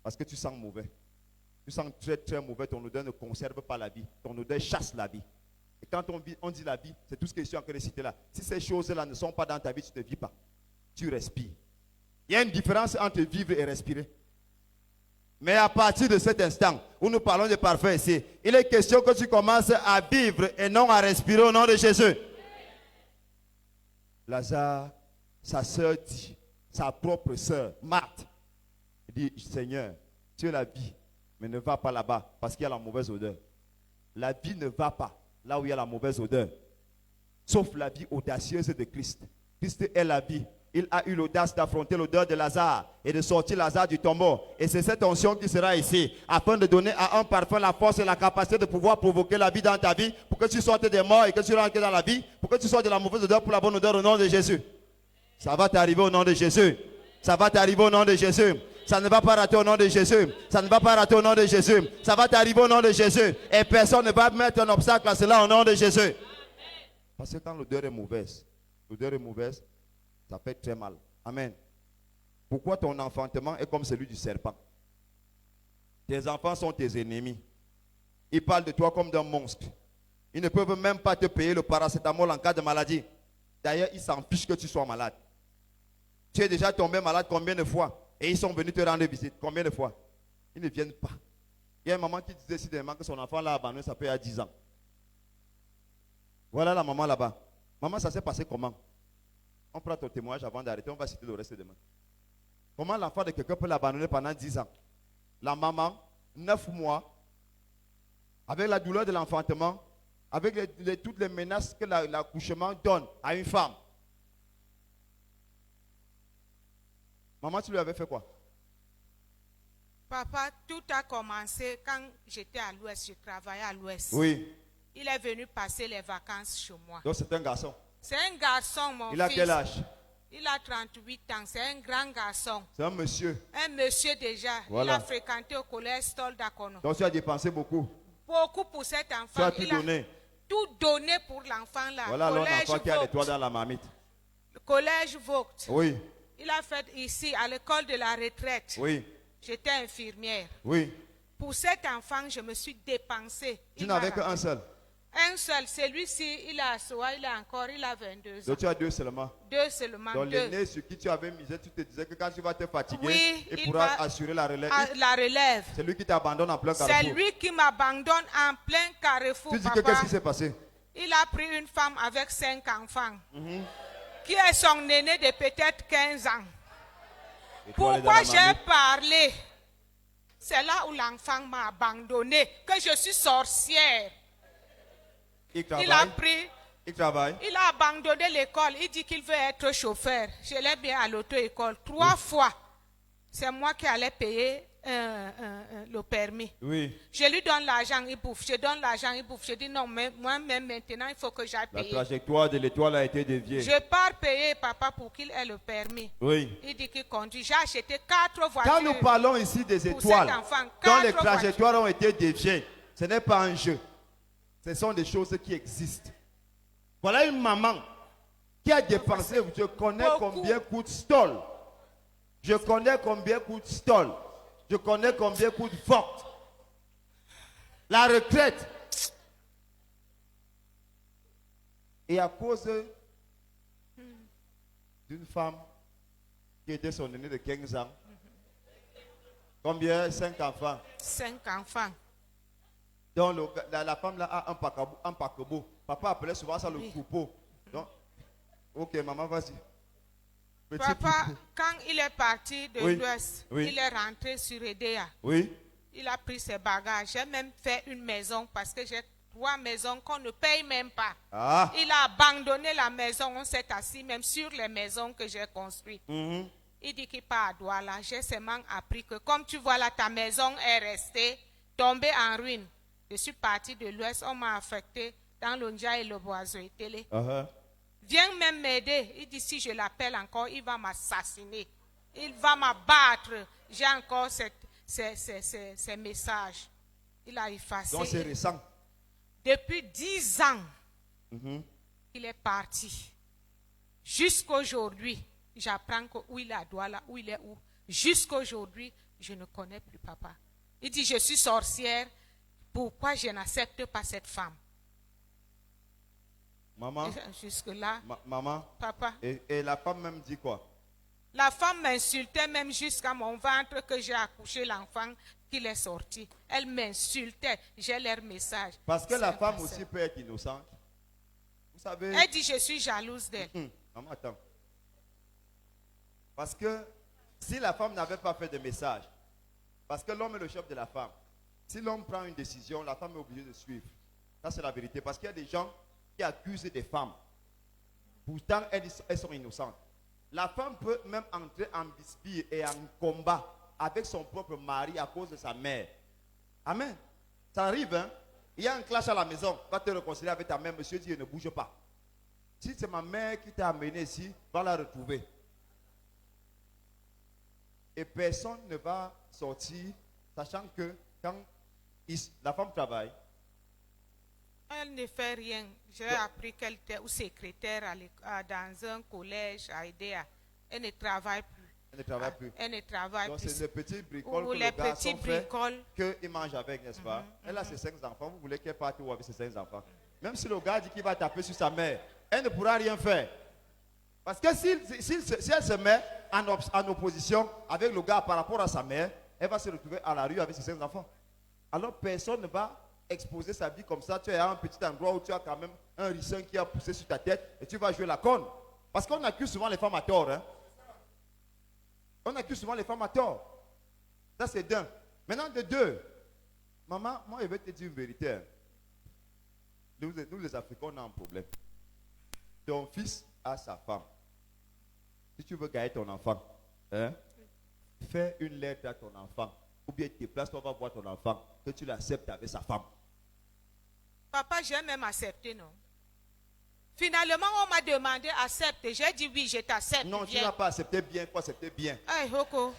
Parce que tu sens mauvais. Tu sens très très mauvais, ton odeur ne conserve pas la vie. Ton odeur chasse la vie. Et quand on dit la vie, c'est tout ce que je suis en train de citer là. Si ces choses-là ne sont pas dans ta vie, tu ne vis pas. Tu respires. Il y a une différence entre vivre et respirer. Mais à partir de cet instant où nous parlons de parfum ici, il est question que tu commences à vivre et non à respirer au nom de Jésus. Lazare, sa sœur dit, sa propre sœur, Marthe, dit, Seigneur, tu es la vie, mais ne va pas là-bas parce qu'il y a la mauvaise odeur. La vie ne va pas là où il y a la mauvaise odeur. Sauf la vie audacieuse de Christ. Christ est la vie. Il a eu l'audace d'affronter l'odeur de Lazare et de sortir Lazare du tombeau. Et c'est cette onction qui sera ici, afin de donner à un parfum la force et la capacité de pouvoir provoquer la vie dans ta vie, pour que tu sortes des morts et que tu rentres dans la vie, pour que tu sortes de la mauvaise odeur pour la bonne odeur au nom de Jésus. Ça va t'arriver au nom de Jésus. Ça va t'arriver au nom de Jésus. Ça ne va pas rater au nom de Jésus. Ça ne va pas rater au nom de Jésus. Ça va t'arriver au nom de Jésus. Et personne ne va mettre un obstacle à cela au nom de Jésus. Parce que quand l'odeur est mauvaise, ça fait très mal. Amen. Pourquoi ton enfantement est comme celui du serpent? Tes enfants sont tes ennemis. Ils parlent de toi comme d'un monstre. Ils ne peuvent même pas te payer le paracétamol en cas de maladie. D'ailleurs, ils s'en fichent que tu sois malade. Tu es déjà tombé malade combien de fois? Et ils sont venus te rendre visite. Combien de fois? Ils ne viennent pas. Il y a une maman qui disait décidément que son enfant l'a abandonné, ça fait à 10 ans. Voilà la maman là-bas. Maman, ça s'est passé comment? On prend ton témoignage avant d'arrêter, on va citer le reste demain. Comment l'enfant de quelqu'un peut l'abandonner pendant 10 ans? La maman, 9 mois, avec la douleur de l'enfantement, avec toutes les menaces que l'accouchement donne à une femme. Maman, tu lui avais fait quoi?
Papa, tout a commencé quand j'étais à l'Ouest, je travaillais à l'Ouest.
Oui.
Il est venu passer les vacances chez moi.
Donc c'est un garçon.
C'est un garçon, mon fils.
Il a quel âge?
Il a 38 ans, c'est un grand garçon.
C'est un monsieur.
Un monsieur déjà.
Voilà.
Il a fréquenté au collège Stol d'Akono.
Donc tu as dépensé beaucoup.
Beaucoup pour cet enfant.
Tu as tout donné.
Tout donné pour l'enfant là.
Voilà l'enfant qui a les doigts dans la marmite.
Le collège Vogt.
Oui.
Il a fait ici, à l'école de la retraite.
Oui.
J'étais infirmière.
Oui.
Pour cet enfant, je me suis dépensée.
Tu n'avais qu'un seul?
Un seul. Celui-ci, il a 22 ans.
Donc tu as 2 seulement?
2 seulement.
Donc l'aîné sur qui tu avais misé, tu te disais que quand tu vas te fatiguer,
oui,
il pourra assurer la relève.
La relève.
C'est lui qui t'abandonne en plein carrefour.
C'est lui qui m'abandonne en plein carrefour.
Tu dis que qu'est-ce qui s'est passé?
Il a pris une femme avec 5 enfants. Qui est son aîné de peut-être 15 ans. Pourquoi j'ai parlé? C'est là où l'enfant m'a abandonné, que je suis sorcière. Il a pris,
il travaille.
Il a abandonné l'école. Il dit qu'il veut être chauffeur. Je l'ai bien à l'auto-école 3 fois. C'est moi qui allais payer le permis.
Oui.
Je lui donne l'argent, il bouffe. Je donne l'argent, il bouffe. Je dis non, mais moi-même maintenant, il faut que j'aille payer.
La trajectoire de l'étoile a été déviée.
Je pars payer papa pour qu'il ait le permis.
Oui.
Il dit qu'il conduit. J'ai acheté 4 voitures.
Quand nous parlons ici des étoiles, dont les trajectoires ont été déviées, ce n'est pas un jeu. Ce sont des choses qui existent. Voilà une maman qui a dépensé, je connais combien coûte Stoll. Je connais combien coûte Stoll. Je connais combien coûte Vogt. La retraite. Et à cause d'une femme qui était son aînée de 15 ans, combien? 5 enfants.
5 enfants.
Donc la femme là a un paquebot. Papa appelait souvent ça le coupeau. Donc, ok, maman, vas-y.
Papa, quand il est parti de l'Ouest, il est rentré sur Edea.
Oui.
Il a pris ses bagages. J'ai même fait une maison parce que j'ai 3 maisons qu'on ne paye même pas.
Ah.
Il a abandonné la maison. On s'est assis même sur les maisons que j'ai construites. Il dit qu'il part à Douala. J'ai seulement appris que comme tu vois là, ta maison est restée tombée en ruine. Je suis parti de l'Ouest. On m'a affecté dans l'Onja et le Boiseau Télé. Viens même m'aider. Il dit si je l'appelle encore, il va m'assassiner. Il va m'abattre. J'ai encore ces messages. Il a effacé.
Donc c'est récent.
Depuis 10 ans. qu'il est parti. Jusqu'aujourd'hui, j'apprends que où il est à Douala, où il est où. Jusqu'aujourd'hui, je ne connais plus papa. Il dit, je suis sorcière, pourquoi je n'accepte pas cette femme?
Maman,
Jusque-là,
maman,
papa.
et la femme même dit quoi?
La femme m'insultait même jusqu'à mon ventre que j'ai accouché l'enfant qu'il est sorti. Elle m'insultait. J'ai leur message.
Parce que
C'est
la femme
impossible.
aussi peut être innocente. Vous savez...
Elle dit, je suis jalouse d'elle.
Maman, attends. Parce que si la femme n'avait pas fait de message, parce que l'homme est le chef de la femme, si l'homme prend une décision, la femme est obligée de suivre. Ça, c'est la vérité. Parce qu'il y a des gens qui accusent des femmes. Pourtant, elles sont innocentes. La femme peut même entrer en bisbille et en combat avec son propre mari à cause de sa mère. Amen. Ça arrive, hein? Il y a un clash à la maison. Va te réconcilier avec ta mère. Monsieur dit, ne bouge pas. Si c'est ma mère qui t'a amené ici, va la retrouver. Et personne ne va sortir, sachant que quand la femme travaille,
Elle ne fait rien. J'ai appris qu'elle était ou secrétaire dans un collège à Idéa. Elle ne travaille plus.
elle ne travaille plus.
Elle ne travaille
Donc
plus.
c'est les petits bricoles
Ou
que
les
le garçon
petits
fait,
bricoles.
qu'il mange avec, n'est-ce pas? Elle a ses 5 enfants, vous voulez qu'elle parte où avec ses 5 enfants? Même si le gars dit qu'il va taper sur sa mère, elle ne pourra rien faire. Parce que si elle se met en opposition avec le gars par rapport à sa mère, elle va se retrouver à la rue avec ses 5 enfants. Alors personne ne va exposer sa vie comme ça. Tu es à un petit endroit où tu as quand même un ricin qui a poussé sur ta tête et tu vas jouer la conne. Parce qu'on accuse souvent les femmes à tort. Hein? On accuse souvent les femmes à tort. Ça c'est d'un. Maintenant de deux. Maman, moi je vais te dire une vérité. Hein. Nous les Africains, on a un problème. Ton fils a sa femme. Si tu veux gagner ton enfant, hein, fais une lettre à ton enfant. Ou bien te déplace, on va voir ton enfant, que tu l'acceptes avec sa femme.
Papa, j'ai même accepté, non? Finalement, on m'a demandé accepter. J'ai dit oui, je t'accepte.
Non, tu
viens.
n'as pas accepté bien, il faut accepter bien.
Hey, Hoko.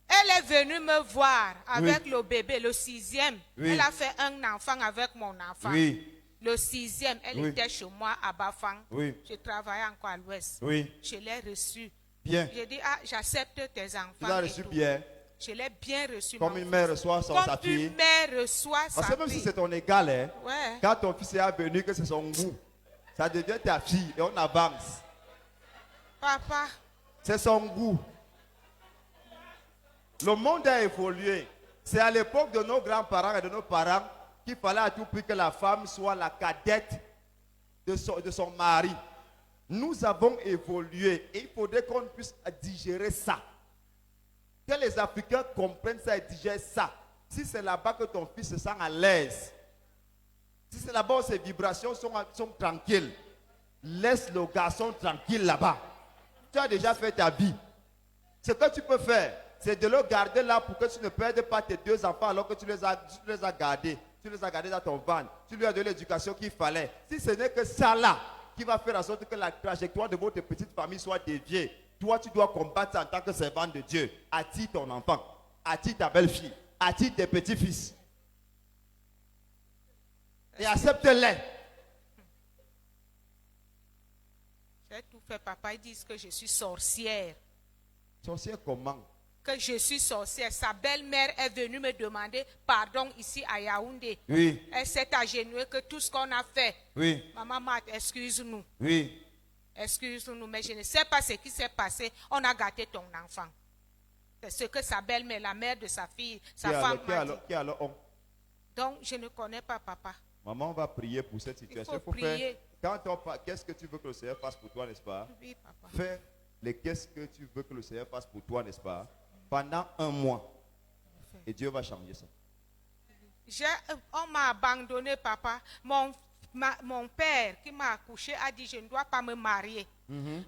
Elle est venue me voir avec le bébé, le 6e.
Oui.
Elle a fait un enfant avec mon enfant.
Oui,
Le 6e, elle
Oui.
était chez moi à Bafang.
Oui.
Je travaillais encore à l'ouest.
oui,
Je l'ai reçu.
bien.
J'ai dit, ah, j'accepte tes enfants.
Tu l'as
et
reçu
tout.
bien,
Je l'ai bien reçu.
comme
mon
une
fils.
mère reçoit sa
Comme
fille.
une mère reçoit
Parce que
sa
même si
fille.
c'est ton égal, hein,
Ouais.
quand ton fils est venu, que c'est son goût, ça devient ta fille et on avance.
Papa,
C'est son goût. Le monde a évolué. C'est à l'époque de nos grands-parents et de nos parents qu'il fallait à tout prix que la femme soit la cadette de son mari. Nous avons évolué et il faudrait qu'on puisse digérer ça. Que les Africains comprennent ça et digèrent ça. Si c'est là-bas que ton fils se sent à l'aise, si c'est là-bas où ses vibrations sont tranquilles, laisse le garçon tranquille là-bas. Tu as déjà fait ta vie. Ce que tu peux faire, c'est de le garder là pour que tu ne perdes pas tes 2 enfants alors que tu les as gardés. Tu les as gardés dans ton ventre. Tu lui as donné l'éducation qu'il fallait. Si ce n'est que ça là qui va faire en sorte que la trajectoire de votre petite famille soit déviée, toi tu dois combattre ça en tant que servant de Dieu. Attire ton enfant, attire ta belle-fille, attire tes petits-fils. Et accepte-les.
j'ai tout fait. Papa, ils disent que je suis sorcière.
Sorcière comment?
Que je suis sorcière. Sa belle-mère est venue me demander pardon ici à Yaoundé.
Oui,
Elle s'est agenouillée que tout ce qu'on a fait.
oui,
Maman Marthe, excuse-nous.
oui.
Excuse-nous, mais je ne sais pas ce qui s'est passé. On a gâté ton enfant. C'est ce que sa belle-mère, la mère de sa fille, sa femme m'a dit.
Qui alors on?
Donc, je ne connais pas papa.
Maman va prier pour cette situation.
faut prier.
Qu'est-ce que tu veux que le Seigneur fasse pour toi, n'est-ce pas?
Oui, papa.
Fais les qu'est-ce que tu veux que le Seigneur fasse pour toi, n'est-ce pas? Pendant 1 mois. Et Dieu va changer ça.
On m'a abandonné, papa. Mon père qui m'a accouché a dit je ne dois pas me marier.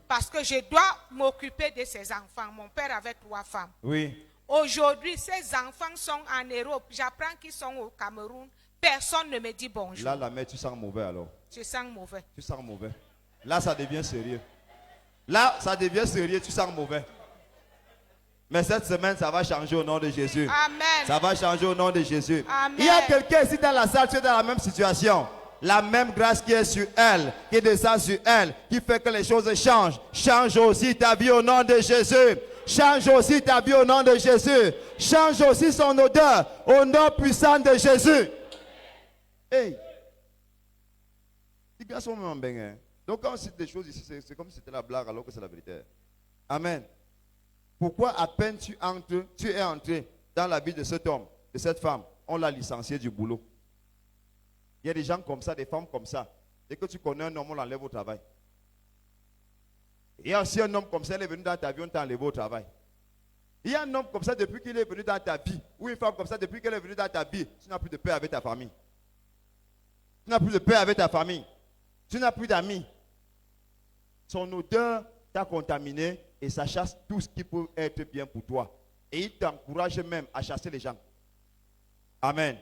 Parce que je dois m'occuper de ses enfants. Mon père avait 3 femmes.
Oui.
Aujourd'hui, ces enfants sont en Europe. J'apprends qu'ils sont au Cameroun. Personne ne me dit bonjour.
Là, la mère, tu sens mauvais alors.
Je sens mauvais.
Tu sens mauvais. Là, ça devient sérieux. Là, ça devient sérieux, tu sens mauvais. Mais cette semaine, ça va changer au nom de Jésus.
Amen.
Ça va changer au nom de Jésus.
Amen.
Il y a quelqu'un ici dans la salle, tu es dans la même situation. La même grâce qui est sur elle, qui descend sur elle, qui fait que les choses changent. Change aussi ta vie au nom de Jésus. Change aussi ta vie au nom de Jésus. Change aussi son odeur au nom puissant de Jésus. Hey! Les gars sont même bien. Donc quand on cite des choses ici, c'est comme si c'était la blague alors que c'est la vérité. Amen. Pourquoi à peine tu es entré dans la vie de cet homme, de cette femme, on l'a licencié du boulot. Il y a des gens comme ça, des femmes comme ça. Dès que tu connais un homme, on l'enlève au travail. Il y a aussi un homme comme ça, il est venu dans ta vie, on t'a enlevé au travail. Il y a un homme comme ça depuis qu'il est venu dans ta vie, ou une femme comme ça depuis qu'elle est venue dans ta vie, tu n'as plus de paix avec ta famille. Tu n'as plus de paix avec ta famille. Tu n'as plus d'amis. Son odeur t'a contaminé et ça chasse tout ce qui peut être bien pour toi. Et il t'encourage même à chasser les gens. Amen.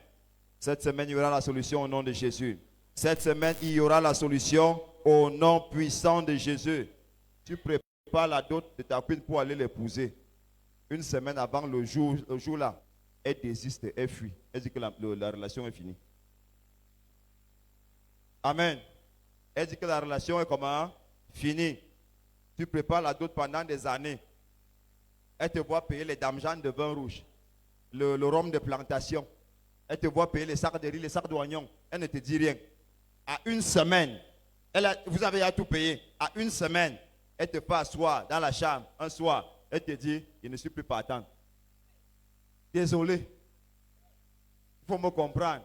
Cette semaine, il y aura la solution au nom de Jésus. Cette semaine, il y aura la solution au nom puissant de Jésus. Tu prépares la dot de ta queen pour aller l'épouser. Une semaine avant le jour là, elle désiste, elle fuit. Elle dit que la relation est finie. Amen. Elle dit que la relation est comment? Finie. Tu prépares la dot pendant des années. Elle te voit payer les dames-jeannes de vin rouge, le rhum de plantation. Elle te voit payer les sacs de riz, les sacs d'oignons. Elle ne te dit rien. À une semaine, vous avez à tout payer. À une semaine, elle te fait asseoir dans la chambre. Un soir, elle te dit, je ne suis plus partant. Désolé. Il faut me comprendre.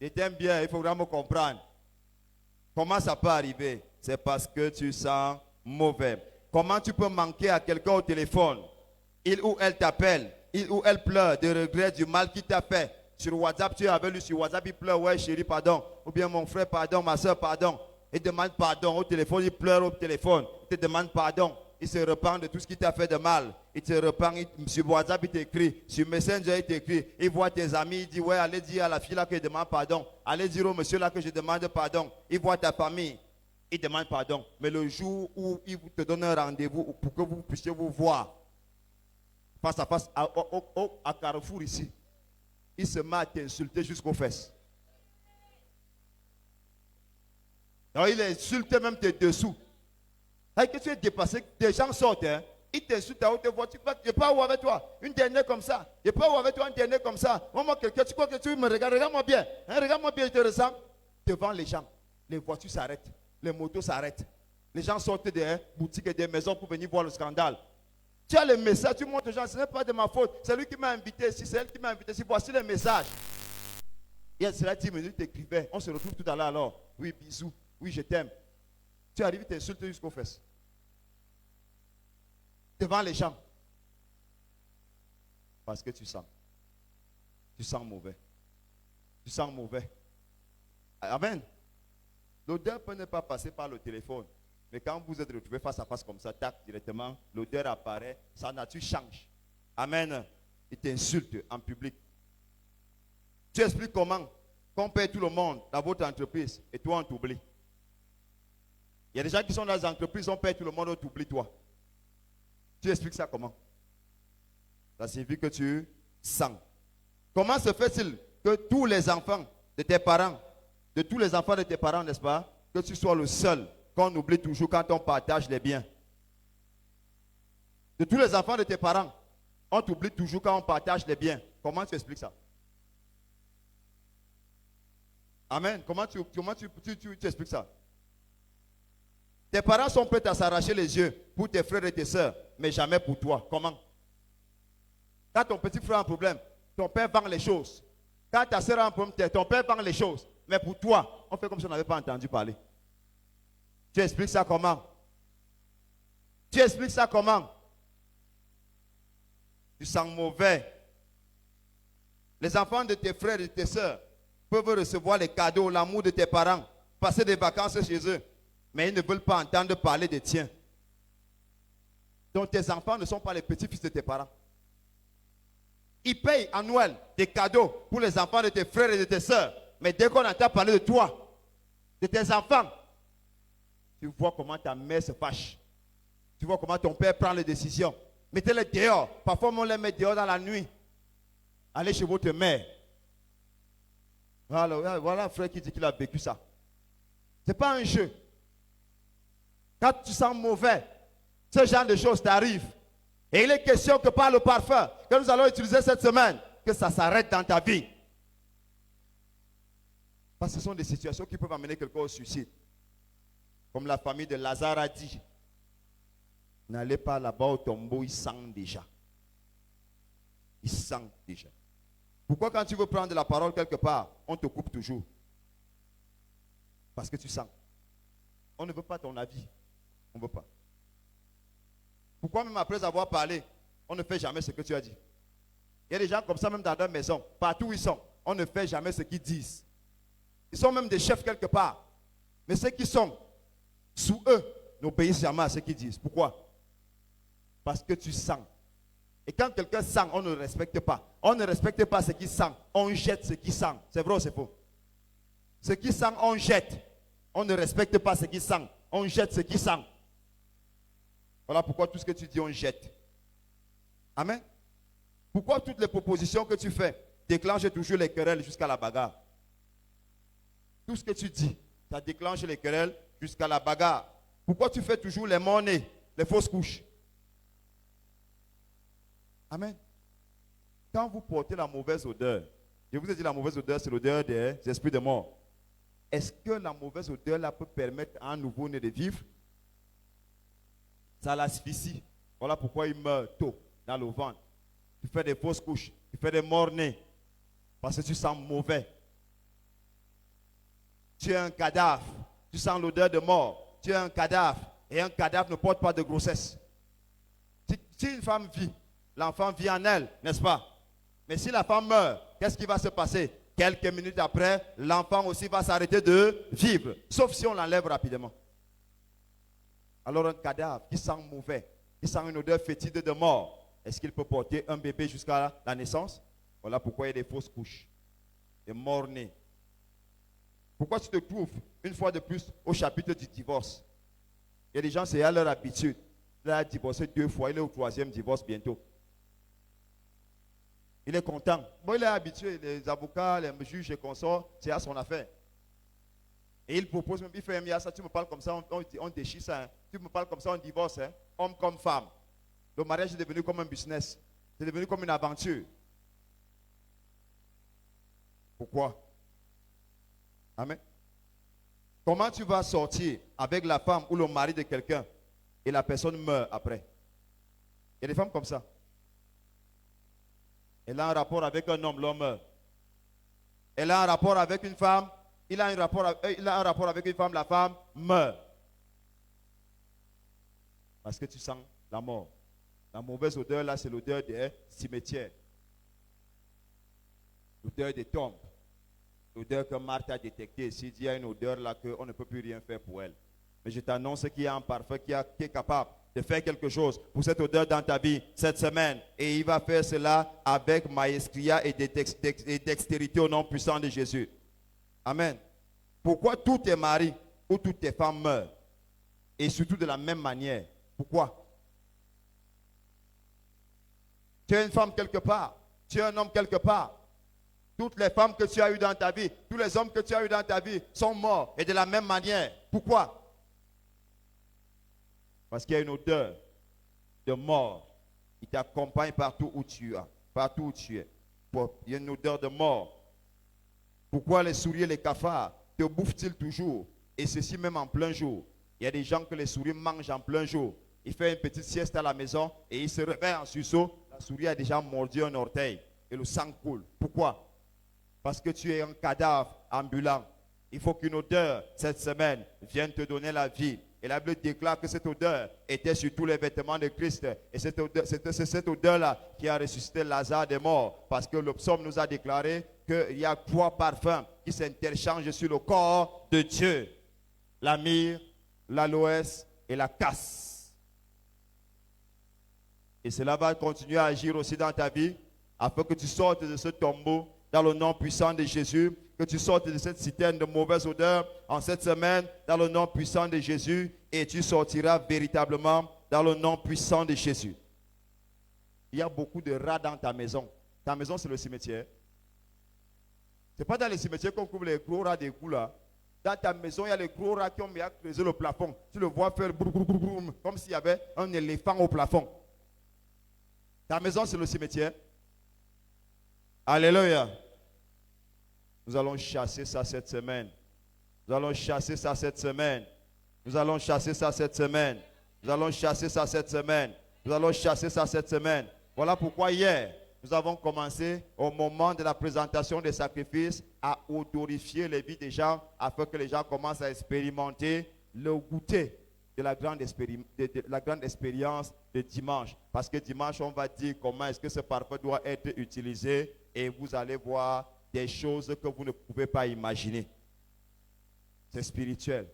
Je t'aime bien, il faudra me comprendre. Comment ça peut arriver? C'est parce que tu sens mauvais. Comment tu peux manquer à quelqu'un au téléphone? Il ou elle t'appelle. Il ou elle pleure de regret du mal qu'il t'a fait. Sur WhatsApp, tu es avec lui sur WhatsApp, il pleure, ouais chérie, pardon. Ou bien mon frère, pardon, ma soeur, pardon. Il demande pardon au téléphone, il pleure au téléphone. Il te demande pardon. Il se repent de tout ce qu'il t'a fait de mal. Il te repent, sur WhatsApp, il t'écrit. Sur Messenger, il t'écrit. Il voit tes amis, il dit, ouais, allez dire à la fille là que je demande pardon. Allez dire au monsieur là que je demande pardon. Il voit ta famille, il demande pardon. Mais le jour où il te donne un rendez-vous pour que vous puissiez vous voir, face à face, à Carrefour ici, il se met à t'insulter jusqu'aux fesses. Alors il insulte même tes dessous. Avec que tu es dépassé, des gens sortent, hein. Ils t'insultent à haute voix. Tu ne peux pas où avec toi. Une dernière comme ça. Je ne peux pas où avec toi une dernière comme ça. Moi, quelqu'un, tu crois que tu me regardes. Regarde-moi bien. Hein, regarde-moi bien, je te ressemble. Devant les gens, les voitures s'arrêtent. Les motos s'arrêtent. Les gens sortent des boutiques et des maisons pour venir voir le scandale. Tu as le message, tu montres aux gens, ce n'est pas de ma faute. C'est lui qui m'a invité ici, c'est elle qui m'a invité ici. Voici le message. Il y a cela 10 minutes, tu écrivais. On se retrouve tout à l'heure alors. Oui, bisous. Oui, je t'aime. Tu arrives, tu t'insultes jusqu'aux fesses. Devant les gens. Parce que tu sens. Tu sens mauvais. Tu sens mauvais. Amen. L'odeur peut ne pas passer par le téléphone. Mais quand vous êtes retrouvés face à face comme ça, tac, directement, l'odeur apparaît, sa nature change. Amen. Il t'insulte en public. Tu expliques comment qu'on paye tout le monde dans votre entreprise et toi on t'oublie. Il y a des gens qui sont dans les entreprises, on paye tout le monde, on t'oublie toi. Tu expliques ça comment? Ça signifie que tu sens. Comment se fait-il que tous les enfants de tes parents, n'est-ce pas, que tu sois le seul qu'on oublie toujours quand on partage les biens? De tous les enfants de tes parents, on t'oublie toujours quand on partage les biens. Comment tu expliques ça? Amen. Comment tu expliques ça? Tes parents sont prêts à s'arracher les yeux pour tes frères et tes soeurs, mais jamais pour toi. Comment? Quand ton petit frère a un problème, ton père vend les choses. Quand ta soeur a un problème, ton père vend les choses. Mais pour toi, on fait comme si on n'avait pas entendu parler. Tu expliques ça comment? Tu expliques ça comment? Tu sens mauvais. Les enfants de tes frères et de tes soeurs peuvent recevoir les cadeaux, l'amour de tes parents, passer des vacances chez eux, mais ils ne veulent pas entendre parler des tiens. Donc tes enfants ne sont pas les petits-fils de tes parents. Ils payent à Noël des cadeaux pour les enfants de tes frères et de tes soeurs, mais dès qu'on entend parler de toi, de tes enfants, tu vois comment ta mère se fâche. Tu vois comment ton père prend les décisions. Mettez-les dehors. Parfois, on les met dehors dans la nuit. Allez chez votre mère. Voilà un frère qui dit qu'il a vécu ça. Ce n'est pas un jeu. Quand tu sens mauvais, ce genre de choses t'arrivent. Et il est question que par le parfum que nous allons utiliser cette semaine, que ça s'arrête dans ta vie. Parce que ce sont des situations qui peuvent amener quelqu'un au suicide. Comme la famille de Lazare a dit. N'allez pas là-bas au tombeau, il sent déjà. Il sent déjà. Pourquoi quand tu veux prendre la parole quelque part, on te coupe toujours? Parce que tu sens. On ne veut pas ton avis. On ne veut pas. Pourquoi même après avoir parlé, on ne fait jamais ce que tu as dit? Il y a des gens comme ça même dans leur maison. Partout où ils sont, on ne fait jamais ce qu'ils disent. Ils sont même des chefs quelque part. Mais ceux qui sont sous eux n'obéissent jamais à ce qu'ils disent. Pourquoi? Parce que tu sens. Et quand quelqu'un sent, on ne le respecte pas. On ne respecte pas ce qu'il sent. On jette ce qu'il sent. C'est vrai ou c'est faux? Ce qui sent, on jette. On ne respecte pas ce qui sent. On jette ce qui sent. Voilà pourquoi tout ce que tu dis, on jette. Amen. Pourquoi toutes les propositions que tu fais déclenchent toujours les querelles jusqu'à la bagarre? Tout ce que tu dis, ça déclenche les querelles jusqu'à la bagarre. Pourquoi tu fais toujours les monnaies, les fausses couches? Amen. Quand vous portez la mauvaise odeur, je vous ai dit la mauvaise odeur, c'est l'odeur des esprits de mort. Est-ce que la mauvaise odeur là peut permettre à un nouveau-né de vivre? Ça l'asphyxie. Voilà pourquoi il meurt tôt dans le ventre. Tu fais des fausses couches, tu fais des morts-nés parce que tu sens mauvais. Tu es un cadavre, tu sens l'odeur de mort. Tu es un cadavre et un cadavre ne porte pas de grossesse. Si une femme vit, l'enfant vit en elle, n'est-ce pas? Mais si la femme meurt, qu'est-ce qui va se passer? Quelques minutes après, l'enfant aussi va s'arrêter de vivre. Sauf si on l'enlève rapidement. Alors un cadavre qui sent mauvais, qui sent une odeur fétide de mort, est-ce qu'il peut porter un bébé jusqu'à la naissance? Voilà pourquoi il y a des fausses couches, des morts-nés. Pourquoi tu te trouves une fois de plus au chapitre du divorce? Il y a des gens, c'est à leur habitude. Il a divorcé 2 fois, il est au 3e divorce bientôt. Il est content. Bon, il est habitué, les avocats, les juges et consorts, c'est à son affaire. Et il propose même, il fait ça, tu me parles comme ça, on déchire ça. Hein. Tu me parles comme ça, on divorce, hein. Homme comme femme. Le mariage est devenu comme un business. C'est devenu comme une aventure. Pourquoi? Amen. Comment tu vas sortir avec la femme ou le mari de quelqu'un et la personne meurt après? Il y a des femmes comme ça. Elle a un rapport avec un homme, l'homme meurt. Elle a un rapport avec une femme, il a un rapport avec une femme, la femme meurt. Parce que tu sens la mort. La mauvaise odeur là, c'est l'odeur des cimetières. L'odeur des tombes. L'odeur que Marthe a détectée. S'il dit qu'il y a une odeur là, qu'on ne peut plus rien faire pour elle. Mais je t'annonce qu'il y a un parfum qui est capable de faire quelque chose pour cette odeur dans ta vie cette semaine. Et il va faire cela avec maestria et dextérité au nom puissant de Jésus. Amen. Pourquoi tous tes maris ou toutes tes femmes meurent? Et surtout de la même manière. Pourquoi? Tu es une femme quelque part. Tu es un homme quelque part. Toutes les femmes que tu as eues dans ta vie, tous les hommes que tu as eus dans ta vie sont morts. Et de la même manière. Pourquoi? Parce qu'il y a une odeur de mort qui t'accompagne partout où tu es. Partout où tu es. Il y a une odeur de mort. Pourquoi les souris et les cafards te bouffent-ils toujours? Et ceci même en plein jour. Il y a des gens que les souris mangent en plein jour. Il fait une petite sieste à la maison et il se réveille en sursaut. La souris a déjà mordu un orteil et le sang coule. Pourquoi? Parce que tu es un cadavre ambulant. Il faut qu'une odeur, cette semaine, vienne te donner la vie. Et la Bible déclare que cette odeur était sur tous les vêtements de Christ. Et c'est cette odeur-là qui a ressuscité Lazare des morts. Parce que le psaume nous a déclaré qu'il y a 3 parfums qui s'interchangent sur le corps de Dieu. La myrrhe, l'aloès et la casse. Et cela va continuer à agir aussi dans ta vie afin que tu sortes de ce tombeau dans le nom puissant de Jésus. Que tu sortes de cette citerne de mauvaise odeur en cette semaine dans le nom puissant de Jésus et tu sortiras véritablement dans le nom puissant de Jésus. il y a beaucoup de rats dans ta maison. Ta maison, c'est le cimetière. C'est pas dans les cimetières qu'on couvre les gros rats d'égout là. Dans ta maison, il y a les gros rats qui ont mis à creuser le plafond. Tu le vois faire comme s'il y avait un éléphant au plafond. Ta maison, c'est le cimetière. Alléluia. Nous allons chasser ça cette semaine. Nous allons chasser ça cette semaine. Nous allons chasser ça cette semaine. Nous allons chasser ça cette semaine. Nous allons chasser ça cette semaine. Voilà pourquoi hier, nous avons commencé au moment de la présentation des sacrifices à odorifier les vies des gens afin que les gens commencent à expérimenter le goûter de la grande expérience de dimanche. Parce que dimanche, on va dire comment est-ce que ce parfum doit être utilisé et vous allez voir des choses que vous ne pouvez pas imaginer. C'est spirituel.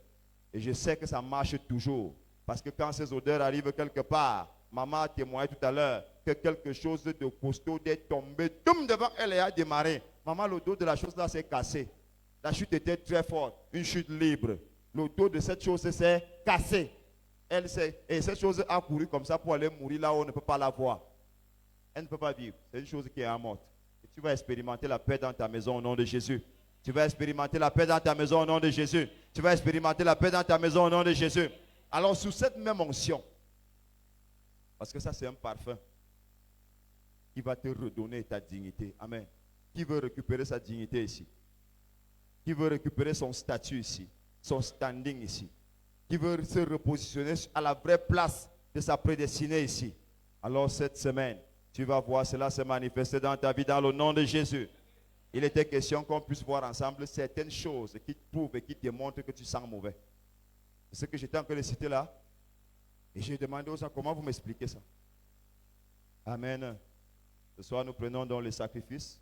Et je sais que ça marche toujours. Parce que quand ces odeurs arrivent quelque part, maman a témoigné tout à l'heure que quelque chose de costaud est tombé devant elle et a démarré. Maman, le dos de la chose là s'est cassé. La chute était très forte, une chute libre. Le dos de cette chose s'est cassé. Et cette chose a couru comme ça pour aller mourir là où on ne peut pas la voir. Elle ne peut pas vivre. C'est une chose qui est morte. Et tu vas expérimenter la paix dans ta maison au nom de Jésus. Tu vas expérimenter la paix dans ta maison au nom de Jésus. Tu vas expérimenter la paix dans ta maison au nom de Jésus. Alors sous cette même onction, parce que ça c'est un parfum qui va te redonner ta dignité. Amen. Qui veut récupérer sa dignité ici? Qui veut récupérer son statut ici? Son standing ici? Qui veut se repositionner à la vraie place de sa prédestinée ici? Alors cette semaine, tu vas voir cela se manifester dans ta vie dans le nom de Jésus. Il était question qu'on puisse voir ensemble certaines choses qui te prouvent et qui te démontrent que tu sens mauvais. C'est ce que j'étais en train de citer là. Et j'ai demandé aux gens comment vous m'expliquez ça. Amen. Ce soir, nous prenons donc le sacrifice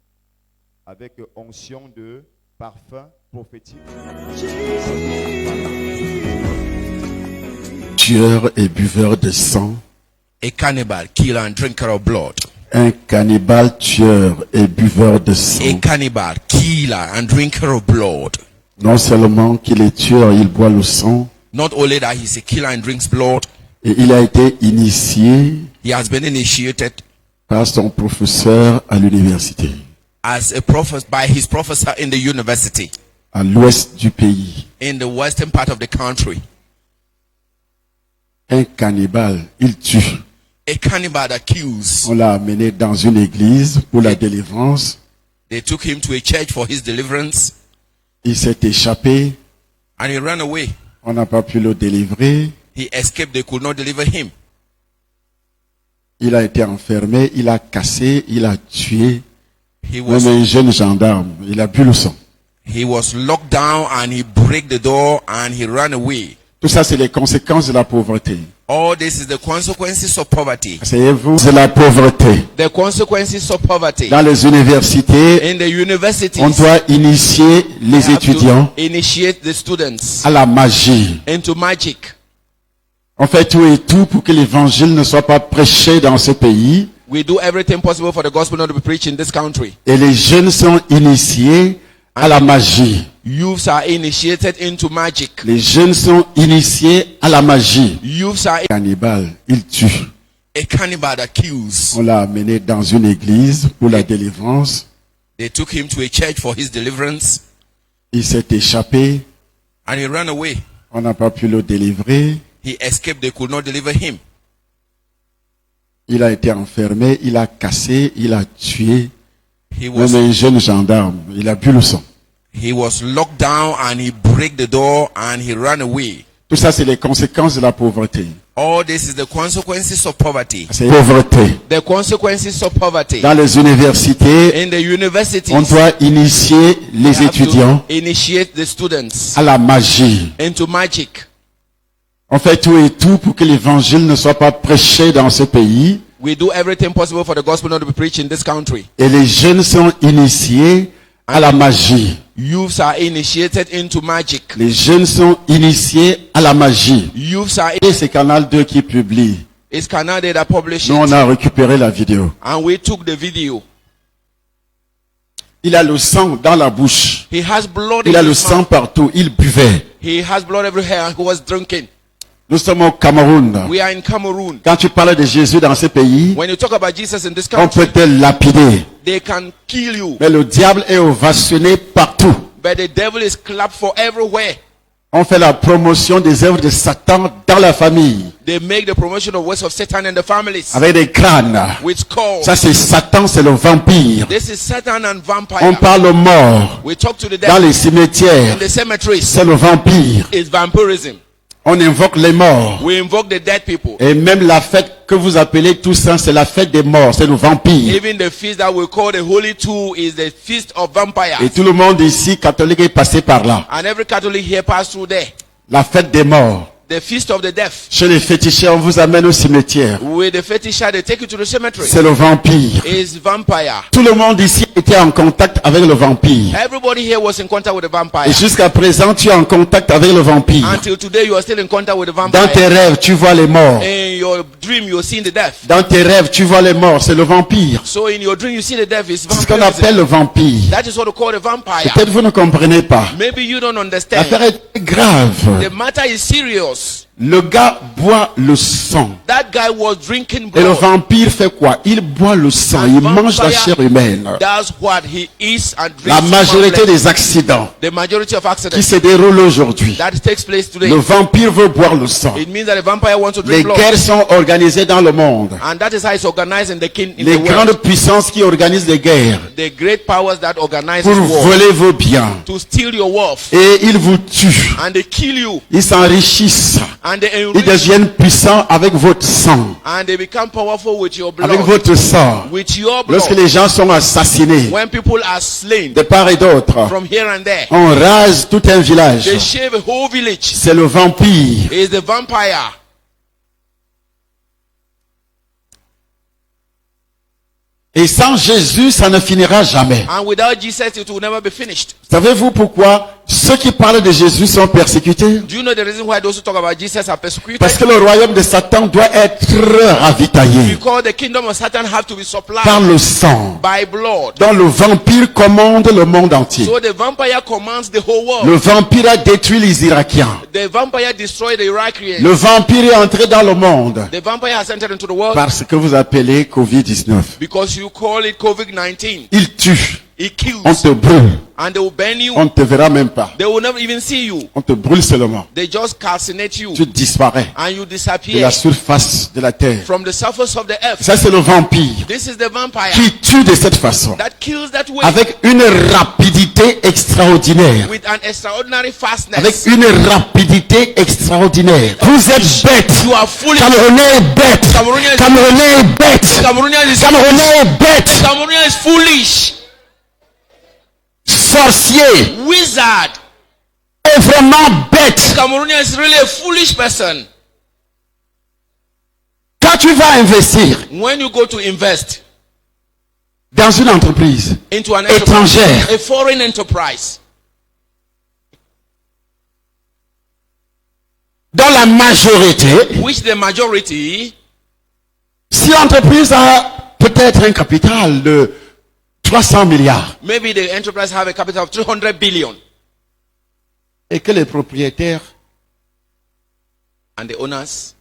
avec onction de parfum prophétique.
Tueur et buveur de sang.
A cannibal, killer and drinker of blood.
Un cannibale, tueur et buveur de sang.
A cannibal, killer and drinker of blood.
Non seulement qu'il est tueur, il boit le sang.
Not only that he's a killer and drinks blood.
Et il a été initié
He has been initiated
par son professeur à l'université,
as a prophet by his professor in the university
à l'ouest du pays.
in the western part of the country.
Un cannibale, il tue.
A cannibal that kills.
On l'a amené dans une église pour la délivrance.
They took him to a church for his deliverance
Il s'est échappé.
and he ran away.
On n'a pas pu le délivrer.
He escaped. They could not deliver him.
Il a été enfermé, il a cassé, il a tué.
He
Même
was
un jeune gendarme, il a bu le sang.
locked down and he broke the door and he ran away.
Tout ça, c'est les conséquences de la pauvreté.
All this is the consequences of poverty.
Asseyez-vous, c'est la pauvreté.
The consequences of poverty.
Dans les universités,
In the universities,
on doit initier les
we have to
étudiants
initiate the students
à la magie.
into magic.
On fait tout et tout pour que l'évangile ne soit pas prêché dans ce pays.
We do everything possible for the gospel not to be preached in this country.
Et les jeunes sont initiés à la magie.
Youths are initiated into magic.
Les jeunes sont initiés à la magie.
Youths are
Cannibale, il tue.
a cannibal that kills.
On l'a amené dans une église pour la délivrance.
They took him to a church for his deliverance
Il s'est échappé.
and he ran away.
On n'a pas pu le délivrer.
He escaped. They could not deliver him.
Il a été enfermé, il a cassé, il a tué.
He
Même
was
un jeune gendarme, il a bu le sang.
locked down and he broke the door and he ran away.
Tout ça, c'est les conséquences de la pauvreté.
All this is the consequences of poverty.
C'est pauvreté.
The consequences of poverty.
Dans les universités,
In the universities,
on doit initier les
we have
étudiants
to initiate the students
à la magie.
into magic.
On fait tout et tout pour que l'évangile ne soit pas prêché dans ce pays.
We do everything possible for the gospel not to be preached in this country.
Et les jeunes sont initiés à la magie.
Youths are initiated into magic.
Les jeunes sont initiés à la magie.
Youths are.
Et c'est Canal 2 qui publie.
It's Canada that published
Nous, on
it,
a récupéré la vidéo.
and we took the video.
Il a le sang dans la bouche.
He has blood
Il a
in
le
his
sang
mouth.
partout. Il buvait.
He has blood everywhere, and he was drinking.
Nous sommes au Cameroun.
We are in Cameroon.
Quand tu parles de Jésus dans ce pays,
When you talk about Jesus in this
on peut
country,
te lapider.
they can kill you.
Mais le diable est ovationné partout.
But the devil is clapped for everywhere.
On fait la promotion des œuvres de Satan dans la famille.
They make the promotion of works of Satan in the families.
Avec des crânes.
With skulls.
Ça c'est Satan, c'est le vampire.
This is Satan and
On
vampire.
parle aux morts.
We talk to the
Dans
devil
les cimetières,
in the cemeteries.
c'est le vampire.
It's vampirism.
On invoque les morts.
We invoke the dead people.
Et même la fête que vous appelez Toussaint, c'est la fête des morts, c'est le vampire.
Even the feast that we call the Holy Two is the feast of vampires.
Et tout le monde ici, catholique, est passé par là.
And every Catholic here passed through there.
La fête des morts.
The feast of the deaf.
Chez les féticheurs, on vous amène au cimetière.
With the fetisher, they take you to the cemetery.
C'est le vampire.
Is vampire.
Tout le monde ici était en contact avec le vampire.
Everybody here was in contact with the vampire.
Et jusqu'à présent, tu es en contact avec le vampire.
Until today, you are still in contact with the
Dans
vampire.
tes rêves, tu vois les morts.
In your dream, you're seeing the deaf.
Dans tes rêves, tu vois les morts. C'est le vampire.
So in your dream, you see the deaf. It's
C'est ce qu'on
vampirism.
appelle le vampire.
That is what we call the vampire.
Peut-être vous ne comprenez pas.
Maybe you don't understand.
L'affaire est grave.
The matter is serious.
Le gars boit le sang.
That guy was drinking
Et le
blood.
vampire fait quoi? Il boit le sang. Il mange la chair humaine.
That's what he eats and drinks.
La majorité
human flesh.
des accidents
The majority of
qui
accidents
se déroulent aujourd'hui,
that takes place today.
le vampire veut boire le sang.
It means that the vampire wants to
Les
drink blood.
guerres sont organisées dans le monde.
And that is how it's organized in the
Les
world.
grandes puissances qui organisent les guerres
The great powers that organize
pour
this war
voler vos biens.
to steal your wealth.
Et ils vous tuent.
And they kill you.
Ils s'enrichissent.
And they
Ils
enrich.
deviennent puissants avec votre sang.
And they become powerful with your blood.
Avec votre sang.
With your
Lorsque
blood.
les gens sont assassinés
When people are slain
de part et d'autre,
from here and there,
on rase tout un village.
they shave a whole village.
C'est le vampire.
Is the vampire.
Et sans Jésus, ça ne finira jamais.
And without Jesus, it will never be finished.
Savez-vous pourquoi ceux qui parlent de Jésus sont persécutés?
Do you know the reason why those who talk about Jesus are persecuted?
Parce que le royaume de Satan doit être ravitaillé
Because the kingdom of Satan have to be supplied
par le sang.
by blood.
Donc le vampire commande le monde entier.
So the vampire commands the whole world.
Le vampire a détruit les Irakiens.
The vampire destroyed the Iraqians.
Le vampire est entré dans le monde
The vampire has entered into the world
par ce que vous appelez Covid-19.
because you call it COVID-19.
Il tue,
It kills.
on te brûle,
And they will burn you.
on ne te verra même pas.
They will never even see you.
On te brûle seulement.
They just calcinate you.
Tu disparais
And you
de
disappear
la surface de la terre.
from the surface of the earth.
Ça c'est le vampire
This is the vampire
qui tue de cette façon.
that kills that way
Avec une rapidité extraordinaire.
with an extraordinary fastness.
Avec une rapidité extraordinaire. Vous êtes bêtes.
You are foolish.
Camerounais est bête.
Camerounais is-
Camerounais est bête.
Cameroonian is
Camerounais est bête.
Cameroonian is foolish.
Sorcier
Wizard.
est vraiment bête.
Cameroonian is really a foolish person.
Quand tu vas investir
When you go to invest
dans une entreprise
into an
étrangère,
enterprise, a foreign enterprise,
dans la majorité,
which the majority,
si l'entreprise a peut-être un capital de 300 milliards
maybe the enterprise have a capital of 300 billion,
et que les propriétaires,
and the owners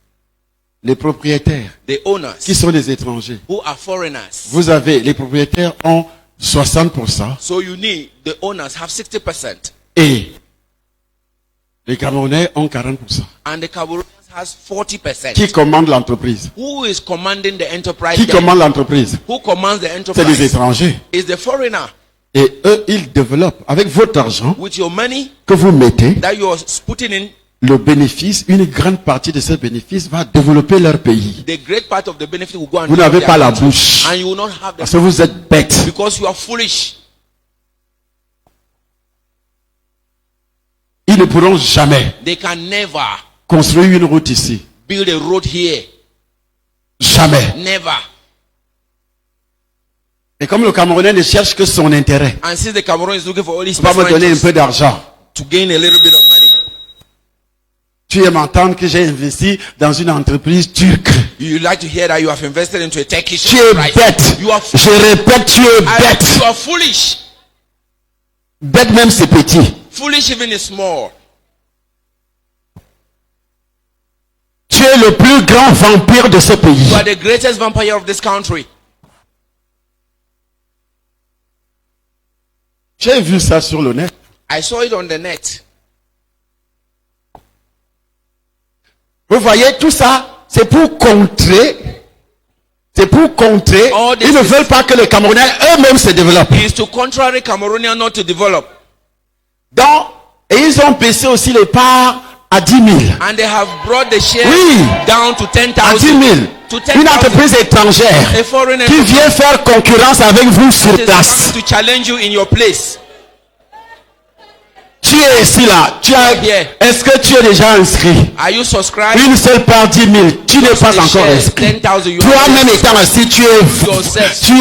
qui sont des étrangers,
who are foreigners.
vous avez, les propriétaires ont 60%
So you need, the owners have 60%,
et les Camerounais ont 40%.
and the Cameroonians has 40%.
Qui commande l'entreprise?
Who is commanding the enterprise?
Qui
then?
commande l'entreprise?
Who commands the
C'est les
enterprise?
étrangers.
Is the foreigner.
Et eux, ils développent avec votre argent
With your money
que vous mettez,
that you're putting in,
le bénéfice, une grande partie de ce bénéfice va développer leur pays.
the great part of the benefit will go and
Vous
develop
n'avez
their
pas la
country.
bouche
And you will not have
parce
the
que vous êtes bêtes.
because you are foolish.
Ils ne pourront jamais
They can never
construire une route ici.
build a road here.
Jamais.
Never.
Et comme le Camerounais ne cherche que son intérêt,
And since the Cameroon is looking for all his
il va me
personal
donner un
interest
peu d'argent.
to gain a little bit of money,
Tu aimes entendre que j'ai investi dans une entreprise turque.
you like to hear that you have invested into a Turkish
Tu es
enterprise.
bête.
You are
Je répète, tu es bête.
you are foolish.
Bête même c'est petit.
Foolish even is small.
es le plus grand vampire de ce pays.
You are the greatest vampire of this country.
J'ai vu ça sur le net.
I saw it on the net.
Vous voyez, tout ça, c'est pour contrer. C'est pour contrer.
All this
Ils ne
is-
veulent pas que les Camerounais eux-mêmes se développent.
It is to contrary Cameroonian not to develop.
Donc, et ils ont baissé aussi les parts à 10 000.
And they have brought the share
Oui.
down to
À 10
10,000.
000.
To
Une
10,000.
entreprise étrangère
A foreign
qui vient faire concurrence avec vous sur
enterprise is
place.
coming to challenge you in your place.
Tu es ici là.
Yeah.
Est-ce que tu es déjà inscrit?
Are you subscribed?
Une seule part 10 000. Tu n'es pas
The
encore
share is
inscrit.
10,000. You
Toi-même étant assis, tu es
Yourself.
tu